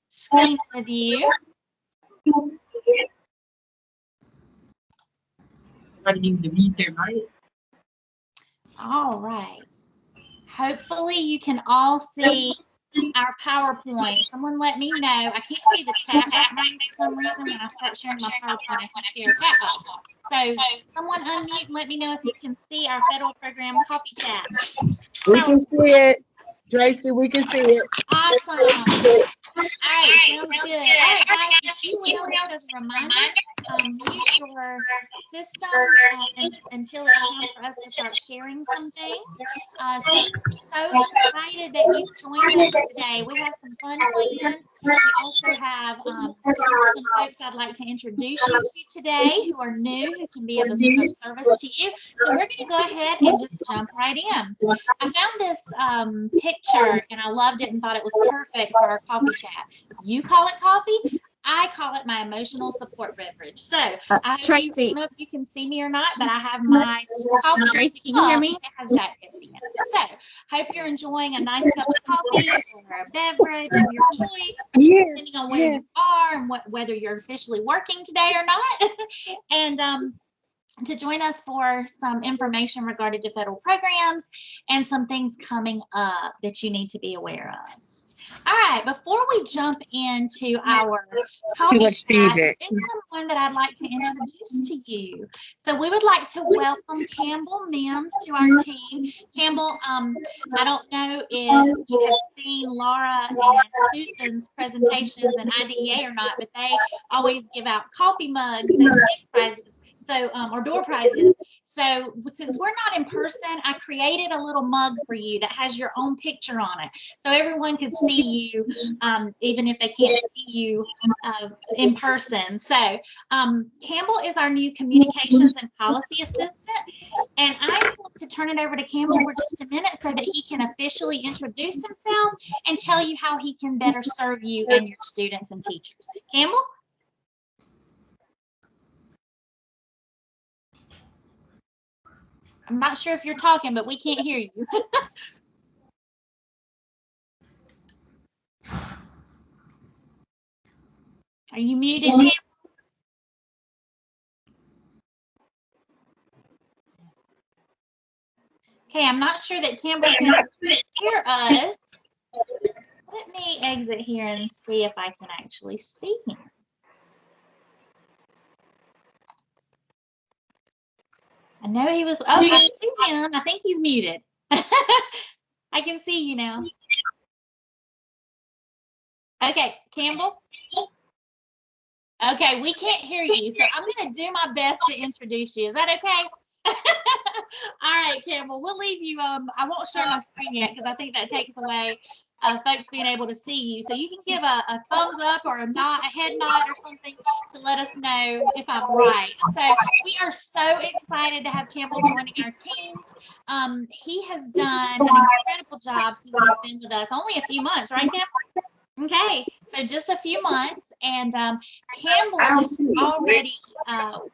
screen with you. All right. Hopefully you can all see our PowerPoint. Someone let me know. I can't see the chat button for some reason. When I start sharing my PowerPoint, I can't see our chat button. So someone unmute and let me know if you can see our federal program coffee chat. We can see it. Tracy, we can see it. Awesome. All right, sounds good. All right, guys, if you will, just as a reminder, mute your system until it's time for us to start sharing some things. So excited that you've joined us today. We have some fun planned. We also have some folks I'd like to introduce you to today who are new, who can be of service to you. So we're going to go ahead and just jump right in. I found this picture and I loved it and thought it was perfect for our coffee chat. You call it coffee. I call it my emotional support beverage. So Tracy, I don't know if you can see me or not, but I have my coffee. Tracy, can you hear me? It has Diet Pepsi in it. So hope you're enjoying a nice cup of coffee or a beverage of your choice, depending on where you are and whether you're officially working today or not. And to join us for some information regarding to federal programs and some things coming up that you need to be aware of. All right, before we jump into our coffee chat, there's someone that I'd like to introduce to you. So we would like to welcome Campbell Mims to our team. Campbell, I don't know if you have seen Laura and Susan's presentations in IDEA or not, but they always give out coffee mugs as gift prizes. So, or door prizes. So since we're not in person, I created a little mug for you that has your own picture on it. So everyone could see you, even if they can't see you in person. So Campbell is our new communications and policy assistant. And I want to turn it over to Campbell for just a minute so that he can officially introduce himself and tell you how he can better serve you and your students and teachers. Campbell? I'm not sure if you're talking, but we can't hear you. Are you muted, Campbell? Okay, I'm not sure that Campbell can hear us. Let me exit here and see if I can actually see him. I know he was, oh, I see him. I think he's muted. I can see you now. Okay, Campbell? Okay, we can't hear you, so I'm going to do my best to introduce you. Is that okay? All right, Campbell, we'll leave you. I won't share my screen yet because I think that takes away folks being able to see you. So you can give a thumbs up or a nod, a head nod or something to let us know if I'm right. So we are so excited to have Campbell joining our team. He has done an incredible job since he's been with us. Only a few months, right, Campbell? Okay, so just a few months, and Campbell has already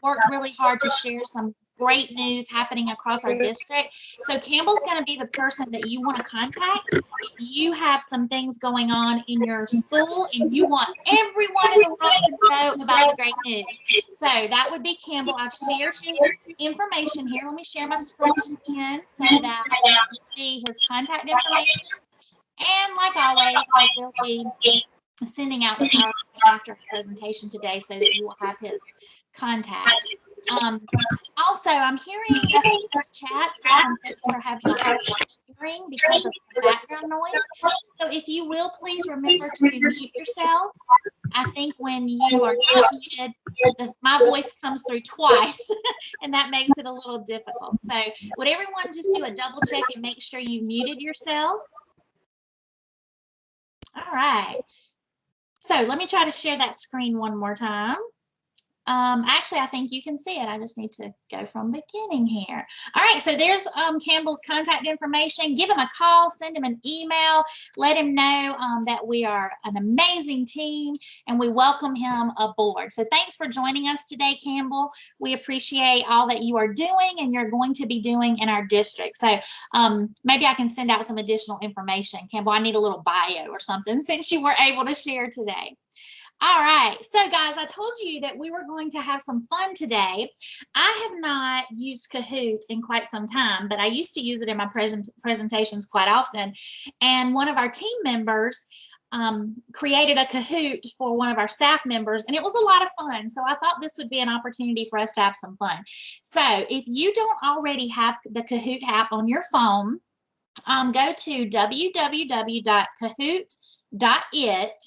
worked really hard to share some great news happening across our district. So Campbell's going to be the person that you want to contact if you have some things going on in your school and you want everyone in the world to know about the great news. So that would be Campbell. I've shared his information here. Let me share my screen again so that I can see his contact information. And like always, I will be sending out the PowerPoint after his presentation today so that you will have his contact. Also, I'm hearing in the chat that some folks are having a hard time hearing because of some background noise. So if you will, please remember to mute yourself. I think when you are not muted, my voice comes through twice, and that makes it a little difficult. So would everyone just do a double check and make sure you muted yourself? All right. So let me try to share that screen one more time. Actually, I think you can see it. I just need to go from beginning here. All right, so there's Campbell's contact information. Give him a call, send him an email, let him know that we are an amazing team and we welcome him aboard. So thanks for joining us today, Campbell. We appreciate all that you are doing and you're going to be doing in our district. So maybe I can send out some additional information. Campbell, I need a little bio or something since you were able to share today. All right, so guys, I told you that we were going to have some fun today. I have not used Kahoot in quite some time, but I used to use it in my presentations quite often. And one of our team members created a Kahoot for one of our staff members, and it was a lot of fun. So I thought this would be an opportunity for us to have some fun. So if you don't already have the Kahoot app on your phone, go to www.kahoot.it.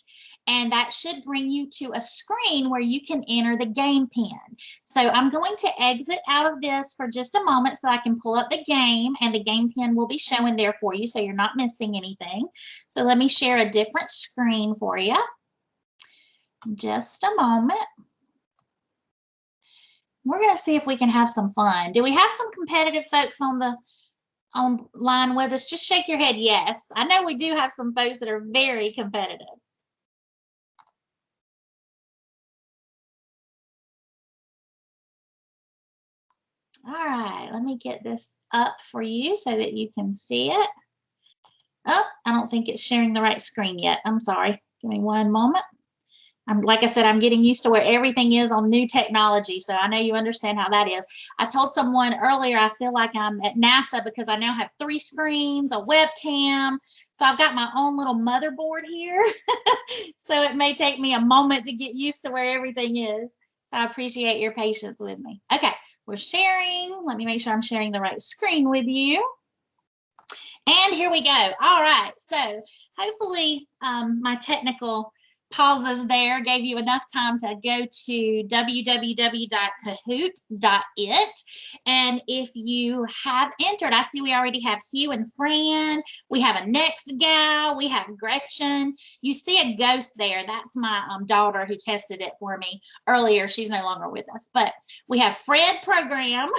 And that should bring you to a screen where you can enter the game pin. So I'm going to exit out of this for just a moment so I can pull up the game, and the game pin will be showing there for you so you're not missing anything. So let me share a different screen for you. Just a moment. We're going to see if we can have some fun. Do we have some competitive folks online with us? Just shake your head yes. I know we do have some folks that are very competitive. All right, let me get this up for you so that you can see it. Oh, I don't think it's sharing the right screen yet. I'm sorry. Give me one moment. Like I said, I'm getting used to where everything is on new technology, so I know you understand how that is. I told someone earlier I feel like I'm at NASA because I now have 3 screens, a webcam, so I've got my own little motherboard here. So it may take me a moment to get used to where everything is. So I appreciate your patience with me. Okay, we're sharing. Let me make sure I'm sharing the right screen with you. And here we go. All right, so hopefully my technical pauses there gave you enough time to go to www.kahoot.it. And if you have entered, I see we already have Hugh and Fran. We have a next gal. We have Gretchen. You see a ghost there. That's my daughter who tested it for me earlier. She's no longer with us. But we have Fred Program.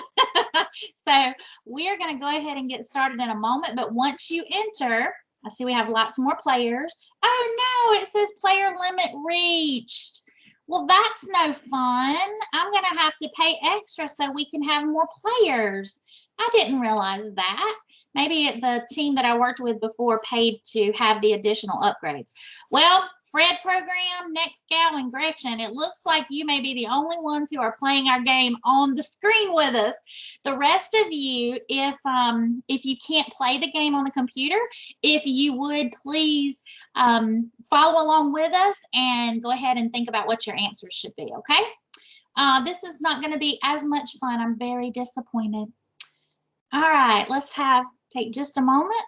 So we are going to go ahead and get started in a moment. But once you enter, I see we have lots more players. Oh no, it says player limit reached. Well, that's no fun. I'm going to have to pay extra so we can have more players. I didn't realize that. Maybe the team that I worked with before paid to have the additional upgrades. Well, Fred Program, Next Gal, and Gretchen, it looks like you may be the only ones who are playing our game on the screen with us. The rest of you, if you can't play the game on the computer, if you would please follow along with us and go ahead and think about what your answers should be, okay? This is not going to be as much fun. I'm very disappointed. All right, let's take just a moment.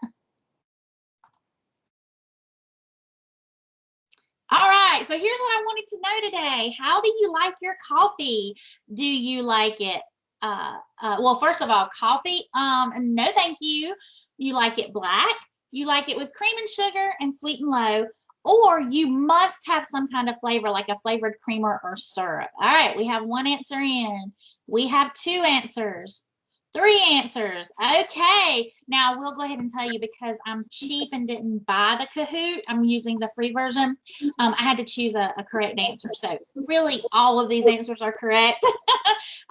All right, so here's what I wanted to know today. How do you like your coffee? Do you like it? Well, first of all, coffee, no thank you. You like it black? You like it with cream and sugar and sweet and low? Or you must have some kind of flavor, like a flavored creamer or syrup. All right, we have 1 answer in. We have 2 answers. 3 answers. Okay. Now we'll go ahead and tell you because I'm cheap and didn't buy the Kahoot. I'm using the free version. I had to choose a correct answer. So really all of these answers are correct.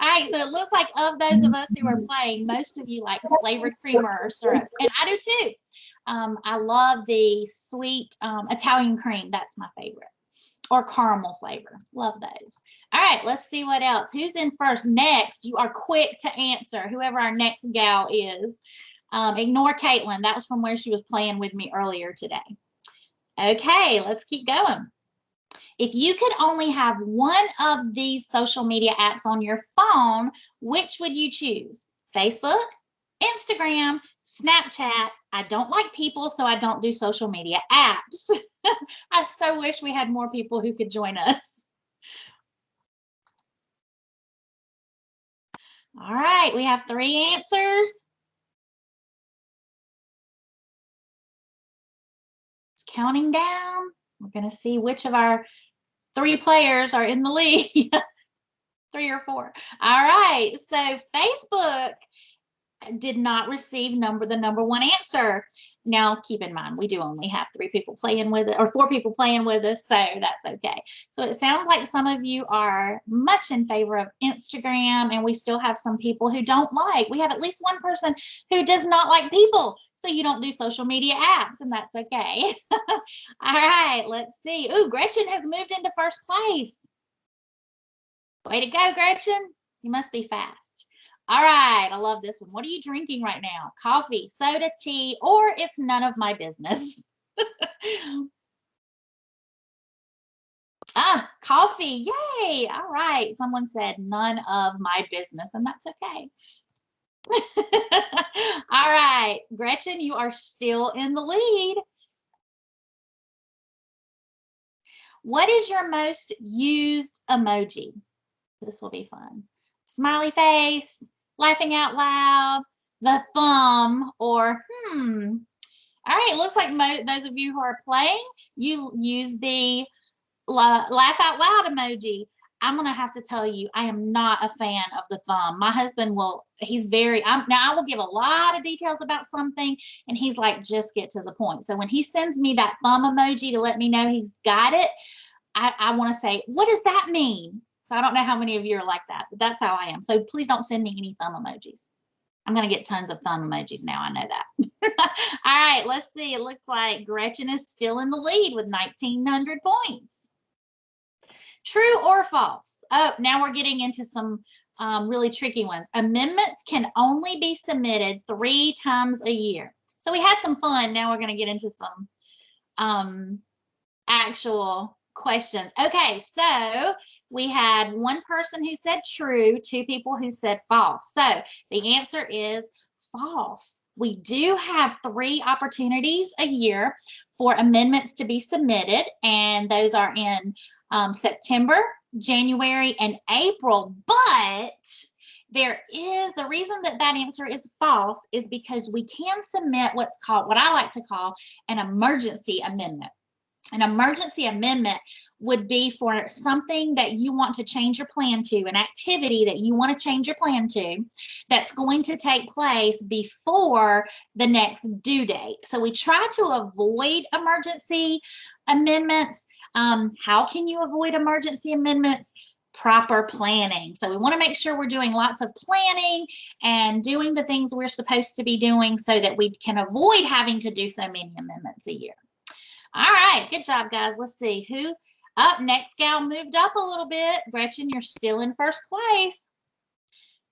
All right. So it looks like of those of us who are playing, most of you like flavored creamer or syrups. And I do too. I love the sweet Italian cream. That's my favorite. Or caramel flavor. Love those. All right, let's see what else. Who's in first? Next, you are quick to answer, whoever our next gal is. Ignore Caitlin. That was from where she was playing with me earlier today. Okay, let's keep going. If you could only have one of these social media apps on your phone, which would you choose? Facebook, Instagram, Snapchat. I don't like people, so I don't do social media apps. I so wish we had more people who could join us. All right, we have 3 answers. It's counting down. We're going to see which of our 3 players are in the lead. 3 or 4. All right. So Facebook did not receive the number one answer. Now, keep in mind, we do only have 3 people playing with it, or 4 people playing with us, so that's okay. So it sounds like some of you are much in favor of Instagram, and we still have some people who don't like. We have at least one person who does not like people, so you don't do social media apps, and that's okay. All right, let's see. Ooh, Gretchen has moved into first place. Way to go, Gretchen. You must be fast. All right, I love this one. What are you drinking right now? Coffee, soda, tea, or it's none of my business? Coffee, yay. All right, someone said none of my business, and that's okay. All right, Gretchen, you are still in the lead. What is your most used emoji? This will be fun. Smiley face, laughing out loud, the thumb, or All right, it looks like those of you who are playing, you use the laugh out loud emoji. I'm going to have to tell you, I am not a fan of the thumb. My husband he's very, now I will give a lot of details about something, and he's like, just get to the point. So when he sends me that thumb emoji to let me know he's got it, I want to say, what does that mean? So I don't know how many of you are like that, but that's how I am. So please don't send me any thumb emojis. I'm going to get tons of thumb emojis now. I know that. All right, let's see. It looks like Gretchen is still in the lead with 1,900 points. True or false? Oh, now we're getting into some really tricky ones. Amendments can only be submitted 3 times a year. So we had some fun. Now we're going to get into some actual questions. Okay, so we had 1 person who said true, 2 people who said false. So the answer is false. We do have 3 opportunities a year for amendments to be submitted, and those are in September, January, and April. But the reason that answer is false is because we can submit what I like to call an emergency amendment. An emergency amendment would be for something that you want to change your plan to, an activity that you want to change your plan to, that's going to take place before the next due date. So we try to avoid emergency amendments. How can you avoid emergency amendments? Proper planning. So we want to make sure we're doing lots of planning and doing the things we're supposed to be doing so that we can avoid having to do so many amendments a year. All right, good job, guys. Let's see who up. Next gal moved up a little bit. Gretchen, you're still in first place.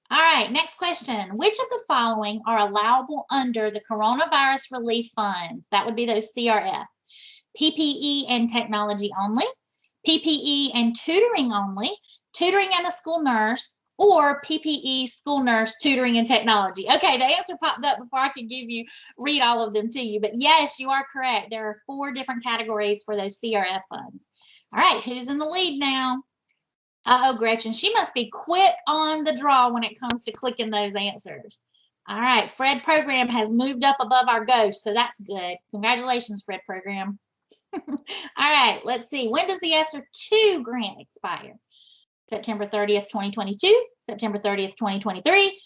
All right, next question. Which of the following are allowable under the coronavirus relief funds? That would be those CRF. PPE and technology only, PPE and tutoring only, tutoring and a school nurse, or PPE, school nurse, tutoring, and technology. Okay, the answer popped up before I could read all of them to you. But yes, you are correct. There are 4 different categories for those CRF funds. All right, who's in the lead now? Uh-oh, Gretchen, she must be quick on the draw when it comes to clicking those answers. All right, Fred Program has moved up above our ghost, so that's good. Congratulations, Fred Program. All right, let's see. When does the ESSER 2 grant expire? September 30th, 2022, September 30th, 2023,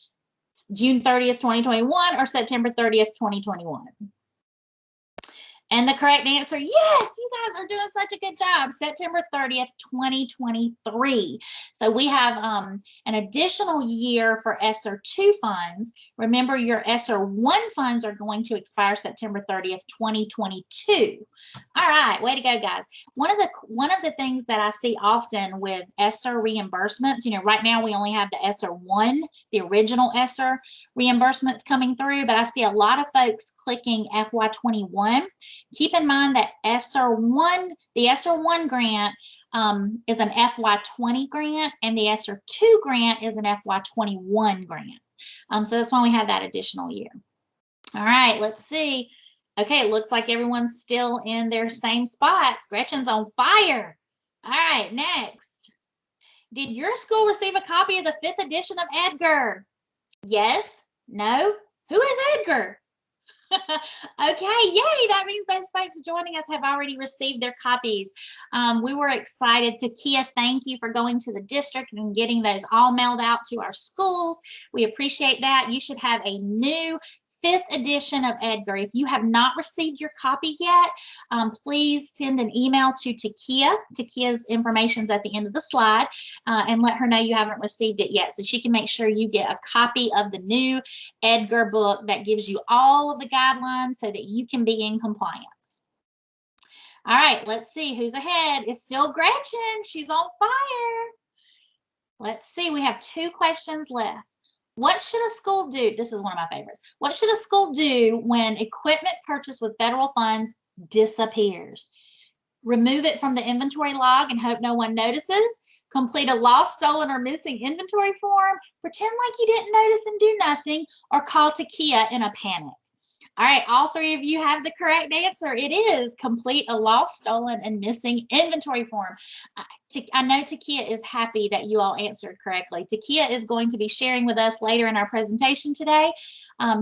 June 30th, 2021, or September 30th, 2021? And the correct answer, yes, you guys are doing such a good job. September 30th, 2023. So we have an additional year for ESSER 2 funds. Remember, your ESSER 1 funds are going to expire September 30th, 2022. All right, way to go, guys. One of the things that I see often with ESSER reimbursements, right now we only have the ESSER 1, the original ESSER reimbursements coming through, but I see a lot of folks clicking FY21. Keep in mind that the ESSER 1 grant is an FY20 grant, and the ESSER 2 grant is an FY21 grant. So that's why we have that additional year. All right, let's see. Okay, it looks like everyone's still in their same spots. Gretchen's on fire. All right, next. Did your school receive a copy of the 5th edition of Edgar? Yes? No? Who is Edgar? Okay, yay, that means those folks joining us have already received their copies. We were excited. Takia, thank you for going to the district and getting those all mailed out to our schools. We appreciate that. You should have a new 5th edition of Edgar. If you have not received your copy yet, please send an email to Takia. Takia's information is at the end of the slide, and let her know you haven't received it yet, so she can make sure you get a copy of the new Edgar book that gives you all of the guidelines so that you can be in compliance. All right, let's see who's ahead. It's still Gretchen. She's on fire. Let's see, we have 2 questions left. What should a school do? This is one of my favorites. What should a school do when equipment purchased with federal funds disappears? Remove it from the inventory log and hope no one notices. Complete a lost, stolen, or missing inventory form. Pretend like you didn't notice and do nothing, or call Takia in a panic. All right, all 3 of you have the correct answer. It is complete a lost, stolen, and missing inventory form. I know Takia is happy that you all answered correctly. Takia is going to be sharing with us later in our presentation today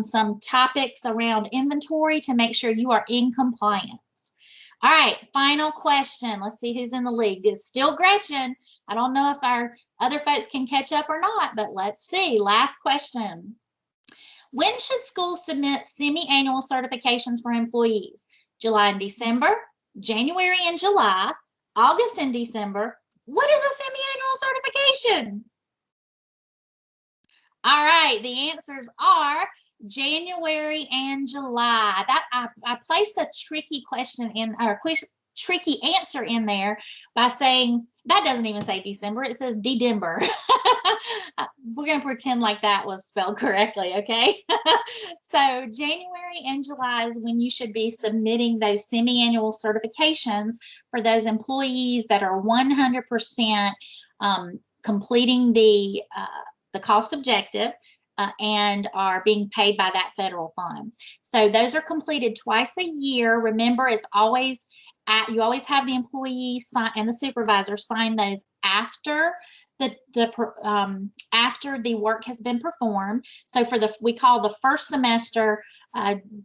some topics around inventory to make sure you are in compliance. All right, final question. Let's see who's in the lead. It's still Gretchen. I don't know if our other folks can catch up or not, but let's see. Last question. When should schools submit semi-annual certifications for employees? July and December, January and July, August and December. What is a semi-annual certification? All right, the answers are January and July. That I placed a tricky question in, or tricky answer in there by saying that doesn't even say December, it says December. We're going to pretend like that was spelled correctly, okay? So January and July is when you should be submitting those semi-annual certifications for those employees that are 100% completing the cost objective and are being paid by that federal fund. So those are completed twice a year. Remember, it's always you always have the employee sign and the supervisor sign those after after the work has been performed. So for we call the first semester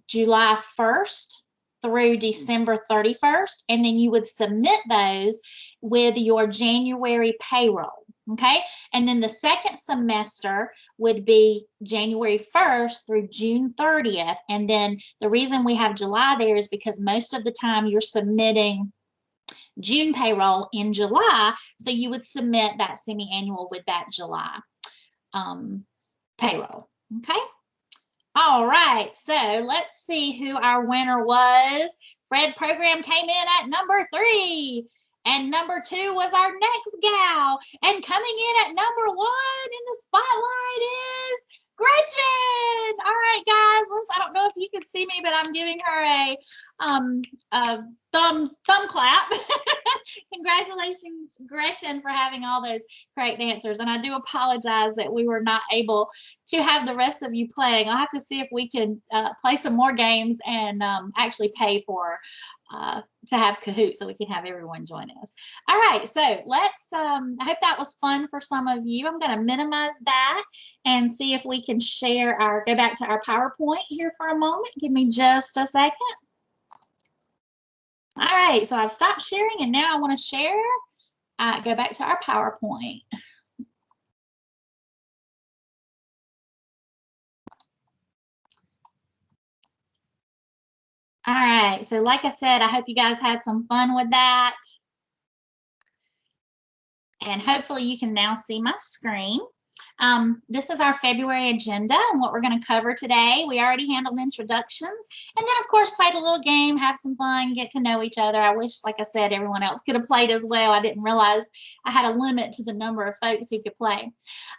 July 1st through December 31st, and then you would submit those with your January payroll. Okay, and then the second semester would be January 1st through June 30th. And then the reason we have July there is because most of the time you're submitting June payroll in July. So you would submit that semi-annual with that July payroll. Okay. All right. So let's see who our winner was. Fred Program came in at number 3. And number 2 was our next gal. And coming in at number 1 in the spotlight is Gretchen. All right, guys. Listen, I don't know if you can see me, but I'm giving her a thumb clap. Congratulations, Gretchen, for having all those correct answers. And I do apologize that we were not able to have the rest of you playing. I'll have to see if we can play some more games and actually pay for to have Kahoot so we can have everyone join us. All right, so let's, I hope that was fun for some of you. I'm going to minimize that and see if we can share go back to our PowerPoint here for a moment. Give me just a second. All right, so I've stopped sharing and now I want to share. Go back to our PowerPoint. All right, so like I said, I hope you guys had some fun with that. And hopefully you can now see my screen. This is our February agenda and what we're going to cover today. We already handled introductions and then of course played a little game, have some fun, get to know each other. I wish, like I said, everyone else could have played as well. I didn't realize I had a limit to the number of folks who could play.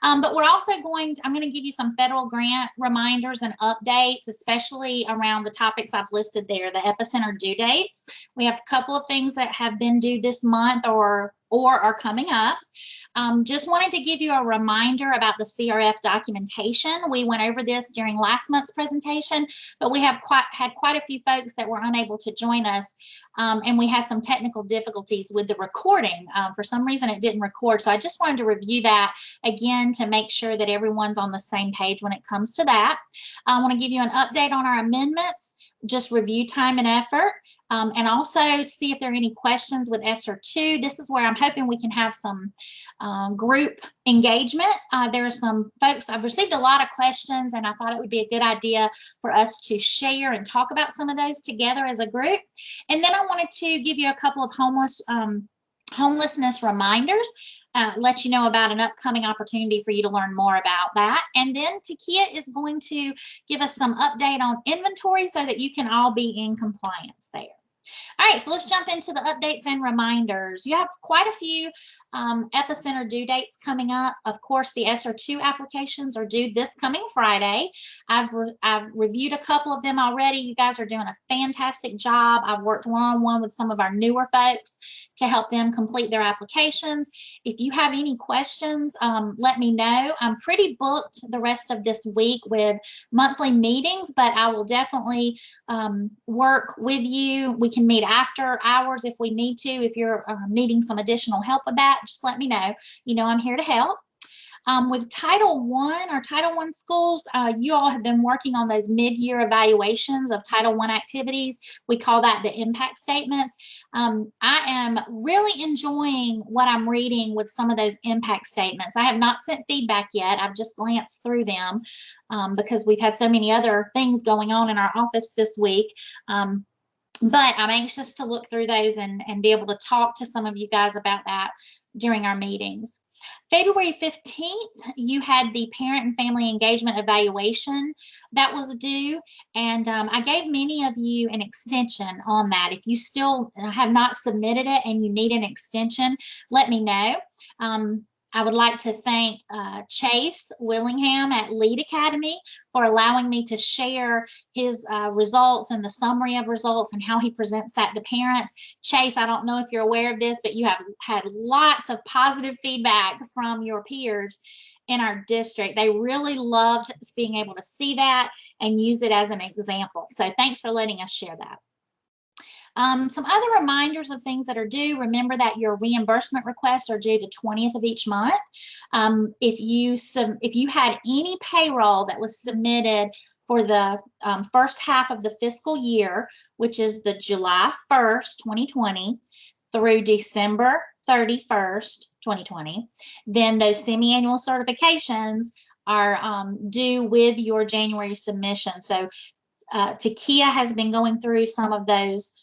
But we're also I'm going to give you some federal grant reminders and updates, especially around the topics I've listed there, the epicenter due dates. We have a couple of things that have been due this month or are coming up. Just wanted to give you a reminder about the CRF documentation. We went over this during last month's presentation, but we have had quite a few folks that were unable to join us, and we had some technical difficulties with the recording. For some reason, it didn't record, so I just wanted to review that again to make sure that everyone's on the same page when it comes to that. I want to give you an update on our amendments. just review time and effort, and also see if there are any questions with ESSER 2. This is where I'm hoping we can have some group engagement. There are some folks, I've received a lot of questions, and I thought it would be a good idea for us to share and talk about some of those together as a group. And then I wanted to give you a couple of homelessness reminders. Let you know about an upcoming opportunity for you to learn more about that. And then Takia is going to give us some update on inventory so that you can all be in compliance there. All right, so let's jump into the updates and reminders. You have quite a few Epicenter due dates coming up. Of course, the ESSER 2 applications are due this coming Friday. I've reviewed a couple of them already. You guys are doing a fantastic job. I've worked one-on-one with some of our newer folks to help them complete their applications. If you have any questions, let me know. I'm pretty booked the rest of this week with monthly meetings, but I will definitely work with you. We can meet after hours if we need to. If you're needing some additional help with that, just let me know. You know I'm here to help. With Title I, our Title I schools, you all have been working on those mid-year evaluations of Title I activities. We call that the impact statements. I am really enjoying what I'm reading with some of those impact statements. I have not sent feedback yet. I've just glanced through them because we've had so many other things going on in our office this week. But I'm anxious to look through those and be able to talk to some of you guys about that during our meetings. February 15th, you had the parent and family engagement evaluation that was due, and I gave many of you an extension on that. If you still have not submitted it and you need an extension, let me know. I would like to thank Chase Willingham at Lead Academy for allowing me to share his results and the summary of results and how he presents that to parents. Chase, I don't know if you're aware of this, but you have had lots of positive feedback from your peers in our district. They really loved being able to see that and use it as an example. So thanks for letting us share that. Some other reminders of things that are due. Remember that your reimbursement requests are due the 20th of each month. If you had any payroll that was submitted for the first half of the fiscal year, which is the July 1st, 2020 through December 31st, 2020, then those semi-annual certifications are due with your January submission. So Takia has been going through some of those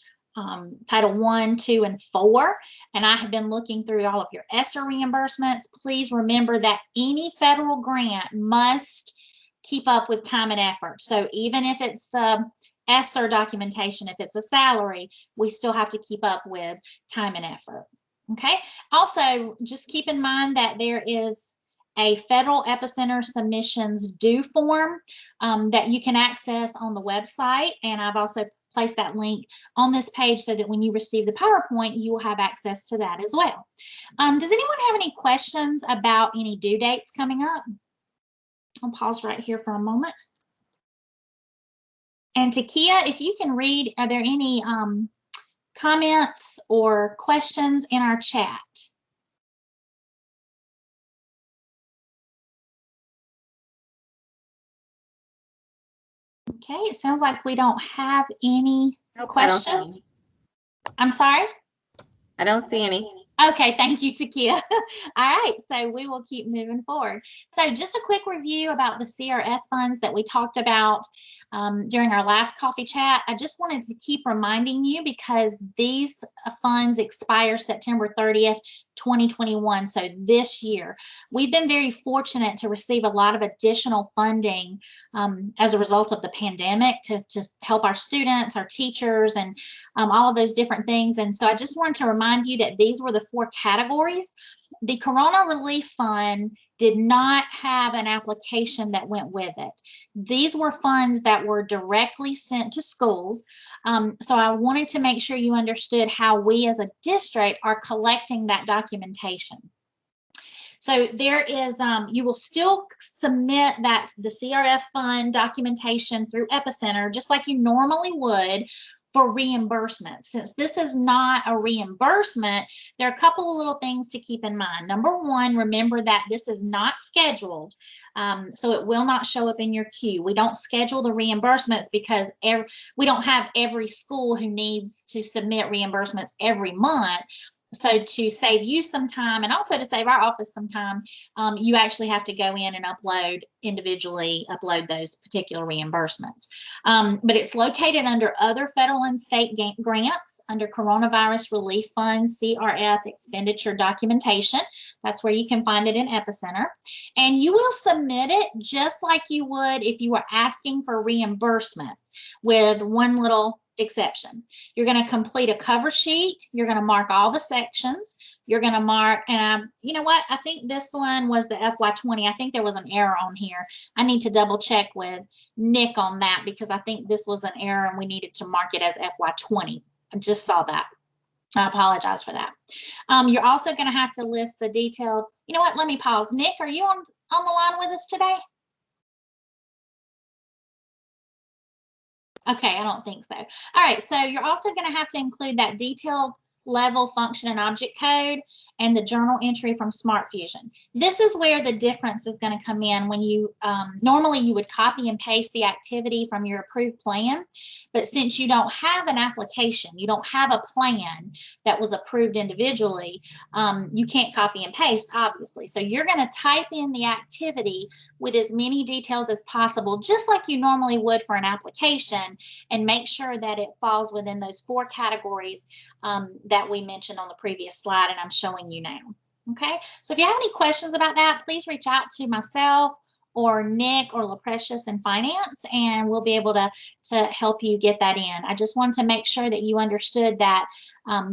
Title I, 2, and 4, and I have been looking through all of your ESSER reimbursements. Please remember that any federal grant must keep up with time and effort. So even if it's ESSER documentation, if it's a salary, we still have to keep up with time and effort. Okay. Also, just keep in mind that there is a federal Epicenter submissions due form that you can access on the website, and I've also place that link on this page so that when you receive the PowerPoint, you will have access to that as well. Does anyone have any questions about any due dates coming up? I'll pause right here for a moment. And Takia, if you can read, are there any comments or questions in our chat? Okay, it sounds like we don't have any questions. I'm sorry? I don't see any. Okay, thank you, Takia. All right, so we will keep moving forward. So just a quick review about the CRF funds that we talked about during our last coffee chat. I just wanted to keep reminding you because these funds expire September 30th, 2021, so this year. We've been very fortunate to receive a lot of additional funding as a result of the pandemic to help our students, our teachers, and all of those different things. And so I just wanted to remind you that these were the 4 categories. The Corona Relief Fund did not have an application that went with it. These were funds that were directly sent to schools. So I wanted to make sure you understood how we as a district are collecting that documentation. So there is, you will still submit the CRF fund documentation through Epicenter, just like you normally would for reimbursement. Since this is not a reimbursement, there are a couple of little things to keep in mind. Number one, remember that this is not scheduled, so it will not show up in your queue. We don't schedule the reimbursements because we don't have every school who needs to submit reimbursements every month. So to save you some time and also to save our office some time, you actually have to go in and individually upload those particular reimbursements. But it's located under other federal and state grants under Coronavirus Relief Fund, CRF expenditure documentation. That's where you can find it in Epicenter. And you will submit it just like you would if you were asking for reimbursement, with one little exception. You're going to complete a cover sheet. You're going to mark all the sections. You're going to mark, and you know what? I think this one was the FY20. I think there was an error on here. I need to double check with Nick on that because I think this was an error and we needed to mark it as FY20. I just saw that. I apologize for that. You're also going to have to list the detailed, you know what? Let me pause. Nick, are you on the line with us today? Okay, I don't think so. All right, so you're also going to have to include that detailed level function and object code and the journal entry from Smart Fusion. This is where the difference is going to come in when you, normally you would copy and paste the activity from your approved plan, but since you don't have an application, you don't have a plan that was approved individually, you can't copy and paste, obviously. So you're going to type in the activity with as many details as possible, just like you normally would for an application, and make sure that it falls within those 4 categories that we mentioned on the previous slide, and I'm showing you now. Okay, so if you have any questions about that, please reach out to myself or Nick or LaPrecious in finance, and we'll be able to help you get that in. I just wanted to make sure that you understood that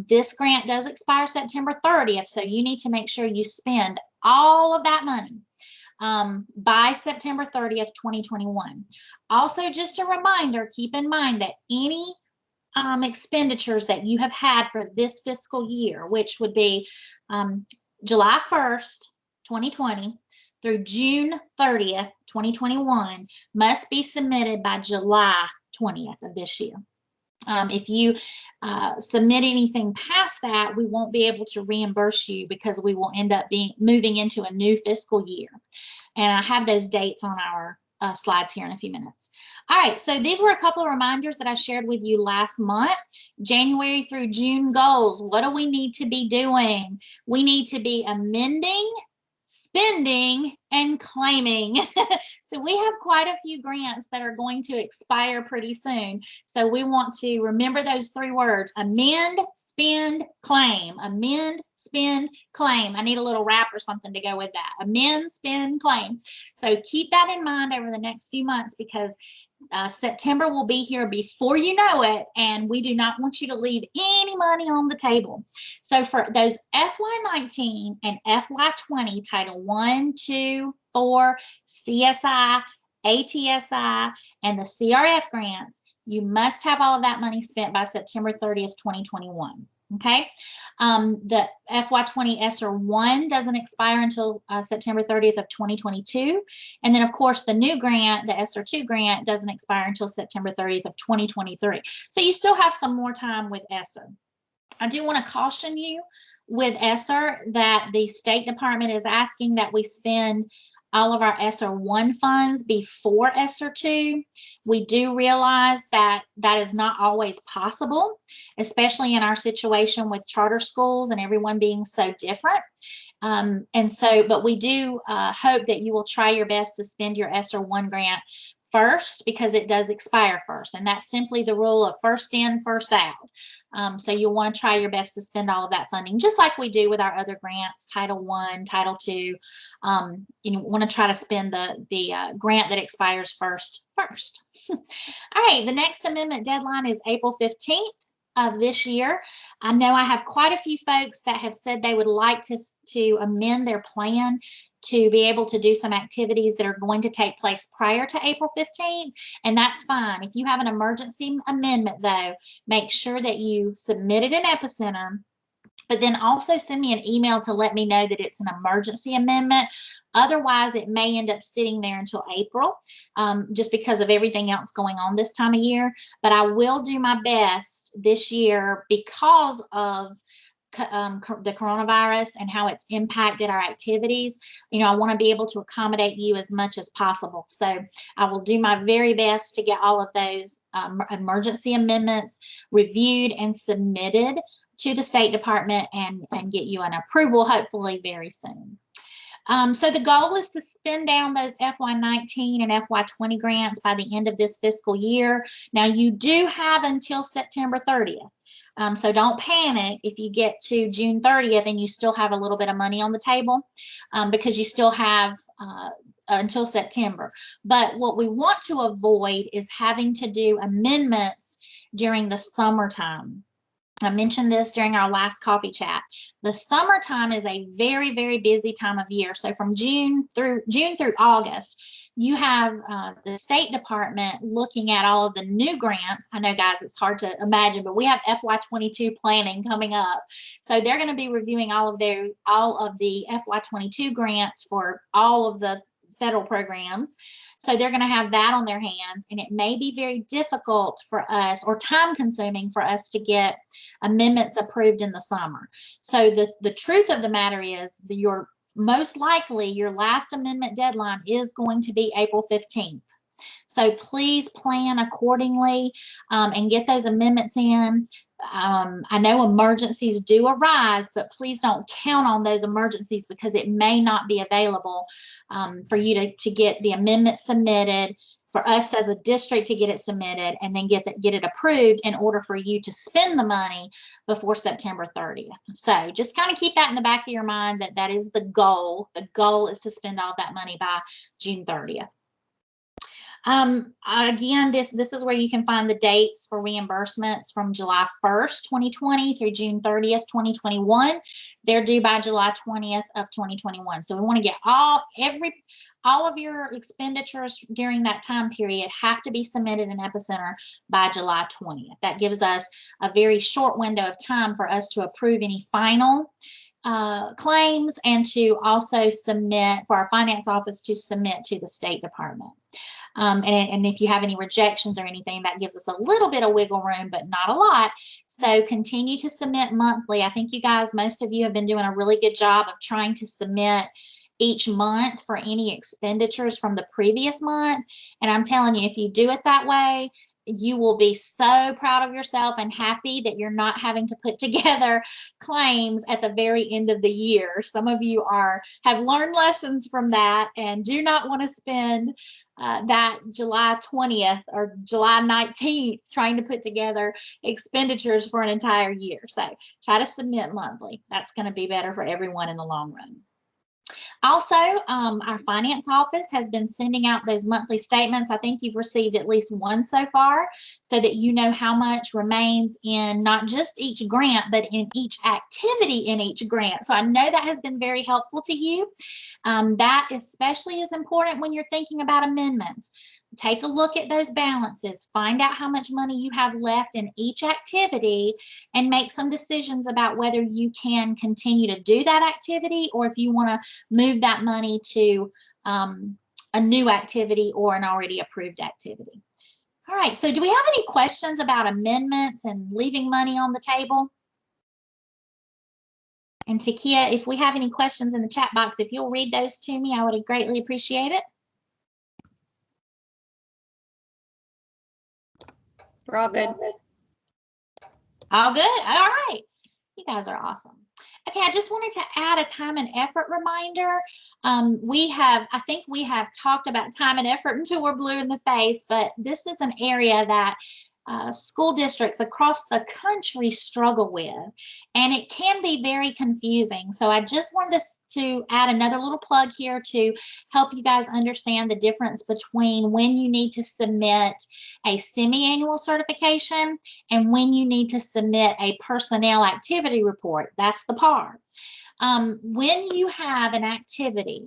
this grant does expire September 30th, so you need to make sure you spend all of that money by September 30th, 2021. Also, just a reminder, keep in mind that any expenditures that you have had for this fiscal year, which would be July 1st, 2020 through June 30th, 2021, must be submitted by July 20th of this year. If you submit anything past that, we won't be able to reimburse you because we will end up moving into a new fiscal year. And I have those dates on our slides here in a few minutes. All right, so these were a couple of reminders that I shared with you last month. January through June goals. What do we need to be doing? We need to be amending, spending, and claiming. So we have quite a few grants that are going to expire pretty soon. So we want to remember those 3 words: amend, spend, claim. Amend, spend, claim. I need a little rap or something to go with that. Amend, spend, claim. So keep that in mind over the next few months, because September will be here before you know it, and we do not want you to leave any money on the table. So for those FY19 and FY20 Title 1, 2, 4, CSI, ATSI, and the CRF grants, you must have all of that money spent by September 30th, 2021. Okay, the FY20 ESSER 1 doesn't expire until September 30th of 2022. And then, of course, the new grant, the ESSER 2 grant, doesn't expire until September 30th of 2023. So you still have some more time with ESSER. I do want to caution you with ESSER that the State Department is asking that we spend all of our ESSER 1 funds before ESSER 2. We do realize that that is not always possible, especially in our situation with charter schools and everyone being so different. But we do hope that you will try your best to spend your ESSER 1 grant first, because it does expire first, and that's simply the rule of first in, first out. So you'll want to try your best to spend all of that funding, just like we do with our other grants, Title I, Title II. You want to try to spend the grant that expires first. All right, the next amendment deadline is April 15th of this year. I know I have quite a few folks that have said they would like to amend their plan to be able to do some activities that are going to take place prior to April 15th, and that's fine. If you have an emergency amendment, though, make sure that you submit it in Epicenter But then also send me an email to let me know that it's an emergency amendment. Otherwise, it may end up sitting there until April, just because of everything else going on this time of year. But I will do my best this year because of the coronavirus and how it's impacted our activities. I want to be able to accommodate you as much as possible. So I will do my very best to get all of those emergency amendments reviewed and submitted to the State Department and get you an approval hopefully very soon. So the goal is to spend down those FY19 and FY20 grants by the end of this fiscal year. Now, you do have until September 30th. So don't panic if you get to June 30th and you still have a little bit of money on the table, because you still have until September. But what we want to avoid is having to do amendments during the summertime. I mentioned this during our last coffee chat. The summertime is a very, very busy time of year. So from June through August, you have the State Department looking at all of the new grants. I know, guys, it's hard to imagine, but we have FY22 planning coming up. So they're going to be reviewing all of the FY22 grants for all of the federal programs. So they're going to have that on their hands, and it may be very difficult for us, or time consuming for us, to get amendments approved in the summer. So the truth of the matter is most likely your last amendment deadline is going to be April 15th. So please plan accordingly and get those amendments in. I know emergencies do arise, but please don't count on those emergencies, because it may not be available for you to get the amendment submitted, for us as a district to get it submitted, and then get it approved in order for you to spend the money before September 30th. So just kind of keep that in the back of your mind, that is the goal. The goal is to spend all that money by June 30th. Again, this is where you can find the dates for reimbursements from July 1st, 2020 through June 30th, 2021. They're due by July 20th of 2021. So we want to get all of your expenditures during that time period have to be submitted in Epicenter by July 20th. That gives us a very short window of time for us to approve any final claims, and to also submit for our finance office to submit to the State Department. And if you have any rejections or anything, that gives us a little bit of wiggle room, but not a lot. So continue to submit monthly. I think you guys, most of you, have been doing a really good job of trying to submit each month for any expenditures from the previous month. And I'm telling you, if you do it that way, you will be so proud of yourself and happy that you're not having to put together claims at the very end of the year. Some of you have learned lessons from that and do not want to spend that July 20th or July 19th trying to put together expenditures for an entire year. So try to submit monthly. That's going to be better for everyone in the long run. Also, our finance office has been sending out those monthly statements. I think you've received at least one so far, so that you know how much remains in not just each grant, but in each activity in each grant. So I know that has been very helpful to you. That especially is important when you're thinking about amendments. Take a look at those balances, find out how much money you have left in each activity, and make some decisions about whether you can continue to do that activity, or if you want to move that money to a new activity or an already approved activity. All right, so do we have any questions about amendments and leaving money on the table? And Takia, if we have any questions in the chat box, if you'll read those to me, I would greatly appreciate it. We're all good. All good? All right. You guys are awesome. Okay, I just wanted to add a time and effort reminder. I think we have talked about time and effort until we're blue in the face, but this is an area that school districts across the country struggle with, and it can be very confusing. So I just wanted to add another little plug here to help you guys understand the difference between when you need to submit a semi-annual certification and when you need to submit a personnel activity report. That's the PAR. When you have an activity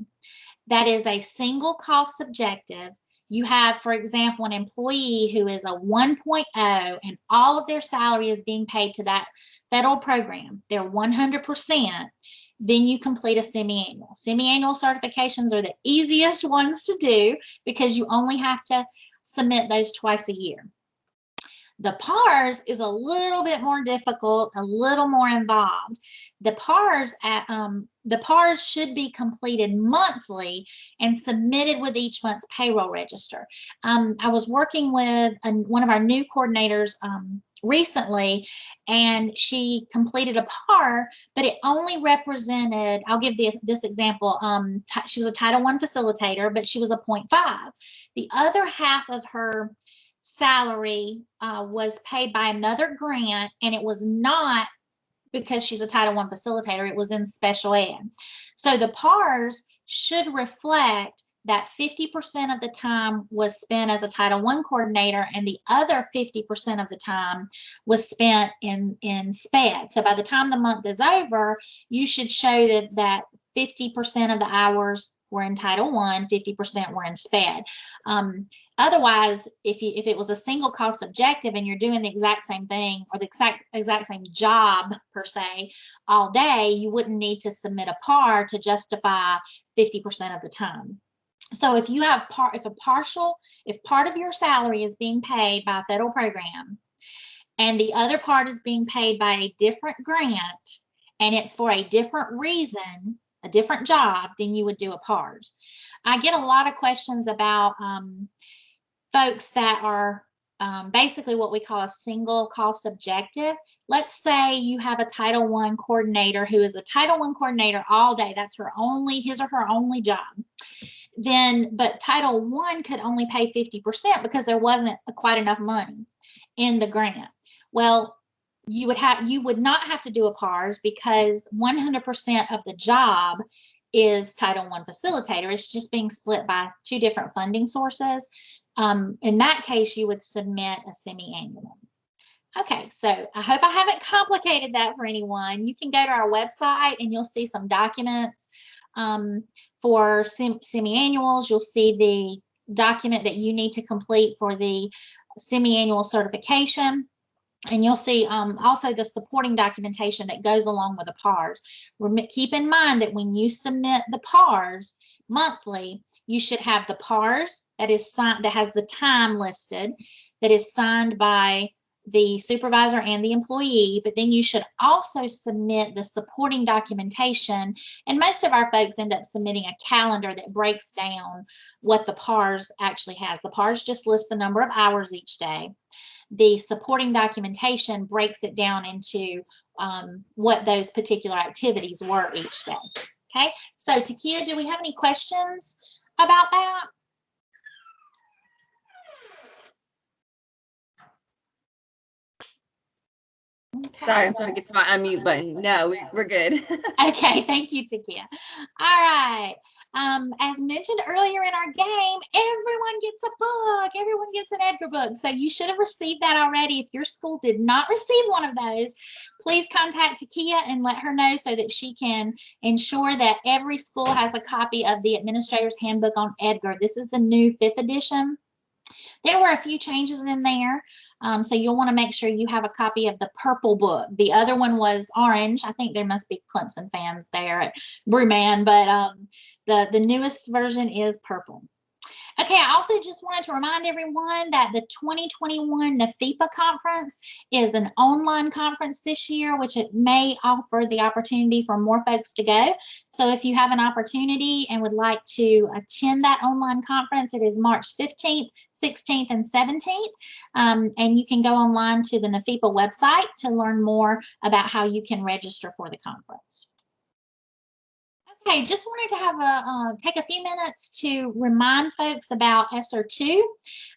that is a single cost objective, you have, for example, an employee who is a 1.0 and all of their salary is being paid to that federal program, they're 100%, then you complete a semi-annual. Semi-annual certifications are the easiest ones to do because you only have to submit those twice a year. The PARS is a little bit more difficult, a little more involved. The PARS should be completed monthly and submitted with each month's payroll register. I was working with one of our new coordinators recently, and she completed a PAR, but it only represented, I'll give this example, she was a Title I facilitator, but she was a 0.5. The other half of her salary was paid by another grant, and it was not because she's a Title I facilitator, it was in special ed. So the PARS should reflect that 50% of the time was spent as a Title I coordinator and the other 50% of the time was spent in SPED. So by the time the month is over, you should show that 50% of the hours were in Title I, 50% were in SPED. Otherwise, if it was a single cost objective and you're doing the exact same thing or the exact same job per se all day, you wouldn't need to submit a PAR to justify 50% of the time. So if you have if part of your salary is being paid by a federal program and the other part is being paid by a different grant and it's for a different reason, a different job, then you would do a PARS. I get a lot of questions about folks that are basically what we call a single cost objective. Let's say you have a Title I coordinator who is a Title I coordinator all day. That's his or her only job. But Title I could only pay 50% because there wasn't quite enough money in the grant. Well, you would not have to do a PARS because 100% of the job is Title I facilitator. It's just being split by two different funding sources. In that case, you would submit a semi-annual. Okay, so I hope I haven't complicated that for anyone. You can go to our website and you'll see some documents for semi-annuals. You'll see the document that you need to complete for the semi-annual certification. And you'll see also the supporting documentation that goes along with the PARS. Keep in mind that when you submit the PARS monthly, you should have the PARS that is signed, that has the time listed, that is signed by the supervisor and the employee, but then you should also submit the supporting documentation. And most of our folks end up submitting a calendar that breaks down what the PARS actually has. The PARS just lists the number of hours each day. The supporting documentation breaks it down into what those particular activities were each day. Okay, so Takia, do we have any questions about that? Okay. Sorry, I'm trying to get to my unmute button. No, we're good. Okay, thank you, Takia. All right. As mentioned earlier in our game, everyone gets a book. Everyone gets an Edgar book. So you should have received that already. If your school did not receive one of those, please contact Takia and let her know so that she can ensure that every school has a copy of the Administrator's Handbook on Edgar. This is the new 5th edition. There were a few changes in there, so you'll want to make sure you have a copy of the purple book. The other one was orange. I think there must be Clemson fans there at Brewman, but the newest version is purple. Okay, I also just wanted to remind everyone that the 2021 NFIPA conference is an online conference this year, which it may offer the opportunity for more folks to go. So if you have an opportunity and would like to attend that online conference, it is March 15th, 16th, and 17th. And you can go online to the NFIPA website to learn more about how you can register for the conference. Okay, just wanted to have take a few minutes to remind folks about ESSER 2.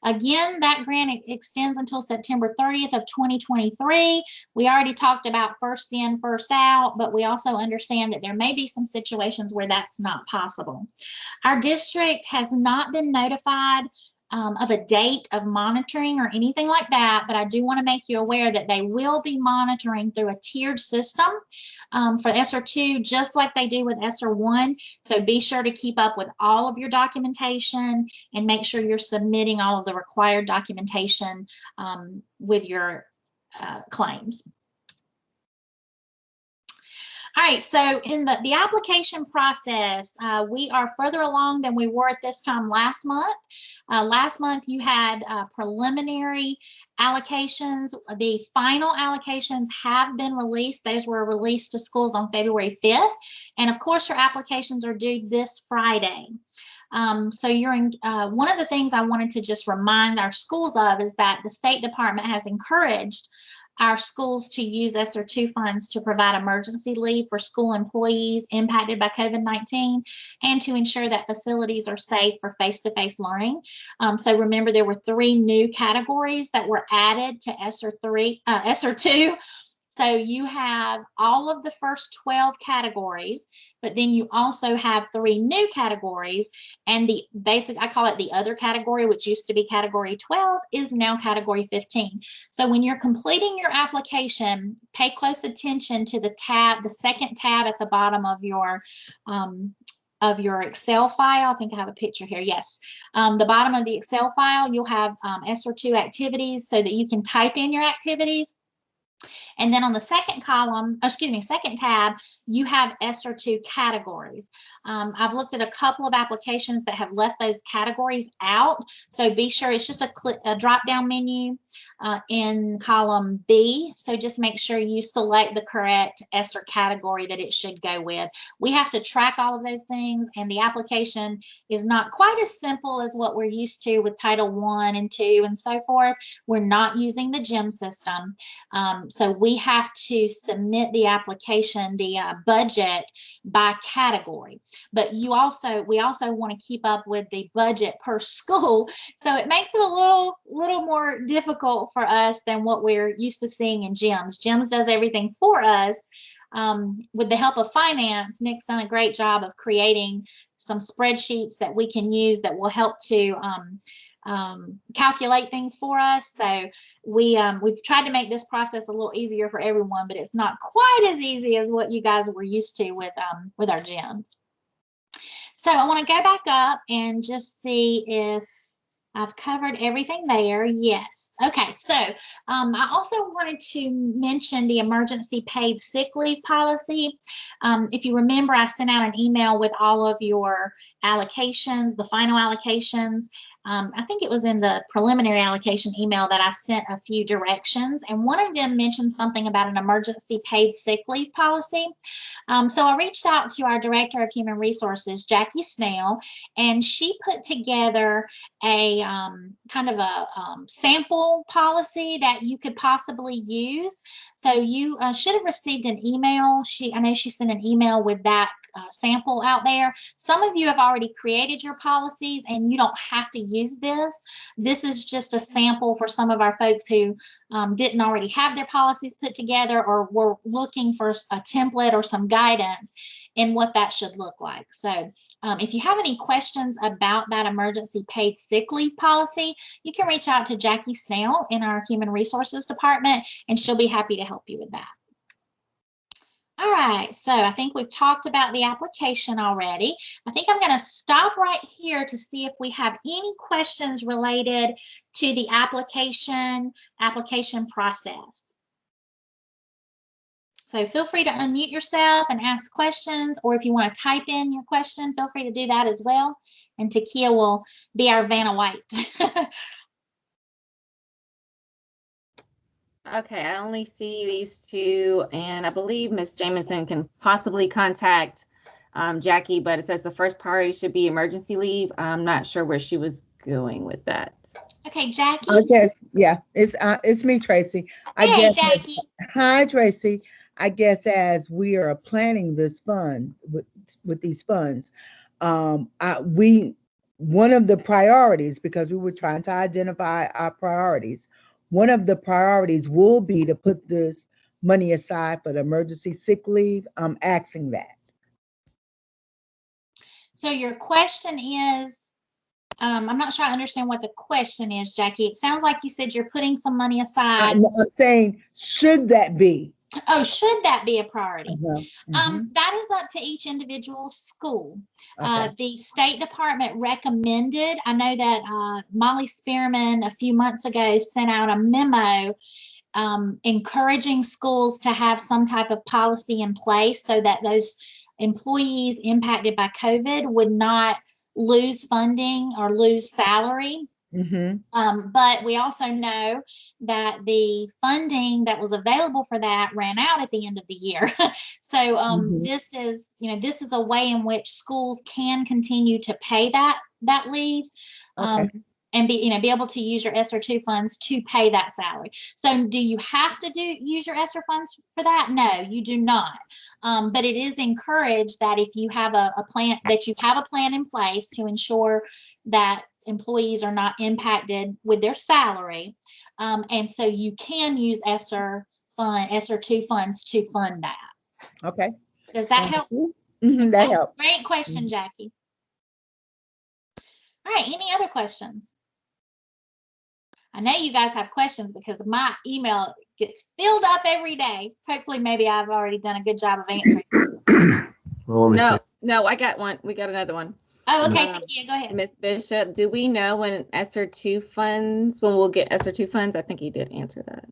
Again, that grant extends until September 30th of 2023. We already talked about first in, first out, but we also understand that there may be some situations where that's not possible. Our district has not been notified of a date of monitoring or anything like that, but I do want to make you aware that they will be monitoring through a tiered system for ESSER 2, just like they do with ESSER 1. So be sure to keep up with all of your documentation and make sure you're submitting all of the required documentation with your claims. All right, so in the application process, we are further along than we were at this time last month. Last month you had preliminary allocations. The final allocations have been released. Those were released to schools on February 5th. And of course, your applications are due this Friday. So you're in, one of the things I wanted to just remind our schools of is that the State Department has encouraged our schools to use ESSER 2 funds to provide emergency leave for school employees impacted by COVID-19 and to ensure that facilities are safe for face-to-face learning. So remember, there were 3 new categories that were added to ESSER 2. So you have all of the first 12 categories, but then you also have 3 new categories, and the basic, I call it the other category, which used to be category 12, is now category 15. So when you're completing your application, pay close attention to the tab, the second tab at the bottom of your Excel file. I think I have a picture here. Yes. The bottom of the Excel file, you'll have ESSER 2 activities so that you can type in your activities. And then on the second column, second tab, you have ESSER 2 categories. I've looked at a couple of applications that have left those categories out. So be sure it's just a drop-down menu in column B. So just make sure you select the correct ESSER category that it should go with. We have to track all of those things, and the application is not quite as simple as what we're used to with Title I and II and so forth. We're not using the GEM system. So we have to submit the application, the budget by category. But we also want to keep up with the budget per school. So it makes it a little more difficult for us than what we're used to seeing in GEMS. GEMS does everything for us. With the help of finance, Nick's done a great job of creating some spreadsheets that we can use that will help to calculate things for us. So we've tried to make this process a little easier for everyone, but it's not quite as easy as what you guys were used to with our GEMS. So I want to go back up and just see if I've covered everything there. Yes. Okay. So I also wanted to mention the emergency paid sick leave policy. If you remember, I sent out an email with all of your allocations, the final allocations. I think it was in the preliminary allocation email that I sent a few directions, and one of them mentioned something about an emergency paid sick leave policy. So I reached out to our Director of Human Resources, Jackie Snell, and she put together a kind of a sample policy that you could possibly use. So you should have received an email. I know she sent an email with that sample out there. Some of you have already created your policies and you don't have to use this. This is just a sample for some of our folks who didn't already have their policies put together or were looking for a template or some guidance in what that should look like. So if you have any questions about that emergency paid sick leave policy, you can reach out to Jackie Snell in our Human Resources Department, and she'll be happy to help you with that. All right, so I think we've talked about the application already. I think I'm going to stop right here to see if we have any questions related to the application process. So feel free to unmute yourself and ask questions, or if you want to type in your question, feel free to do that as well. And Takia will be our Vanna White. Okay, I only see these 2, and I believe Ms. Jamison can possibly contact Jackie, but it says the first priority should be emergency leave. I'm not sure where she was going with that. Okay, Jackie. I guess, yeah, it's me, Tracy. Hey, Jackie. Hi, Tracy. I guess as we are planning this fund with these funds, one of the priorities, because we were trying to identify our priorities, one of the priorities will be to put this money aside for the emergency sick leave. I'm asking that. So your question is? I'm not sure I understand what the question is, Jackie. It sounds like you said you're putting some money aside. I'm saying, should that be? Oh, should that be a priority? Mhm. That is up to each individual school. Okay. The State Department recommended, I know that Molly Spearman a few months ago sent out a memo encouraging schools to have some type of policy in place so that those employees impacted by COVID would not lose funding or lose salary. Mhm. But we also know that the funding that was available for that ran out at the end of the year. So Mhm. this is, this is a way in which schools can continue to pay that leave. Okay. And be able to use your ESSER2 funds to pay that salary. So do you have to use your ESSER funds for that? No, you do not. But it is encouraged that if you have a plan, that you have a plan in place to ensure that employees are not impacted with their salary. And so you can use ESSER2 funds to fund that. Okay. Does that Thank help? you. That helps. Great question, Mhm. Jackie. All right, any other questions? I know you guys have questions because my email gets filled up every day. Hopefully, maybe I've already done a good job of answering. No, I got one. We got another one. Oh, okay, Takia, go ahead. Ms. Bishop, do we know when when we'll get ESSER2 funds? I think he did answer that.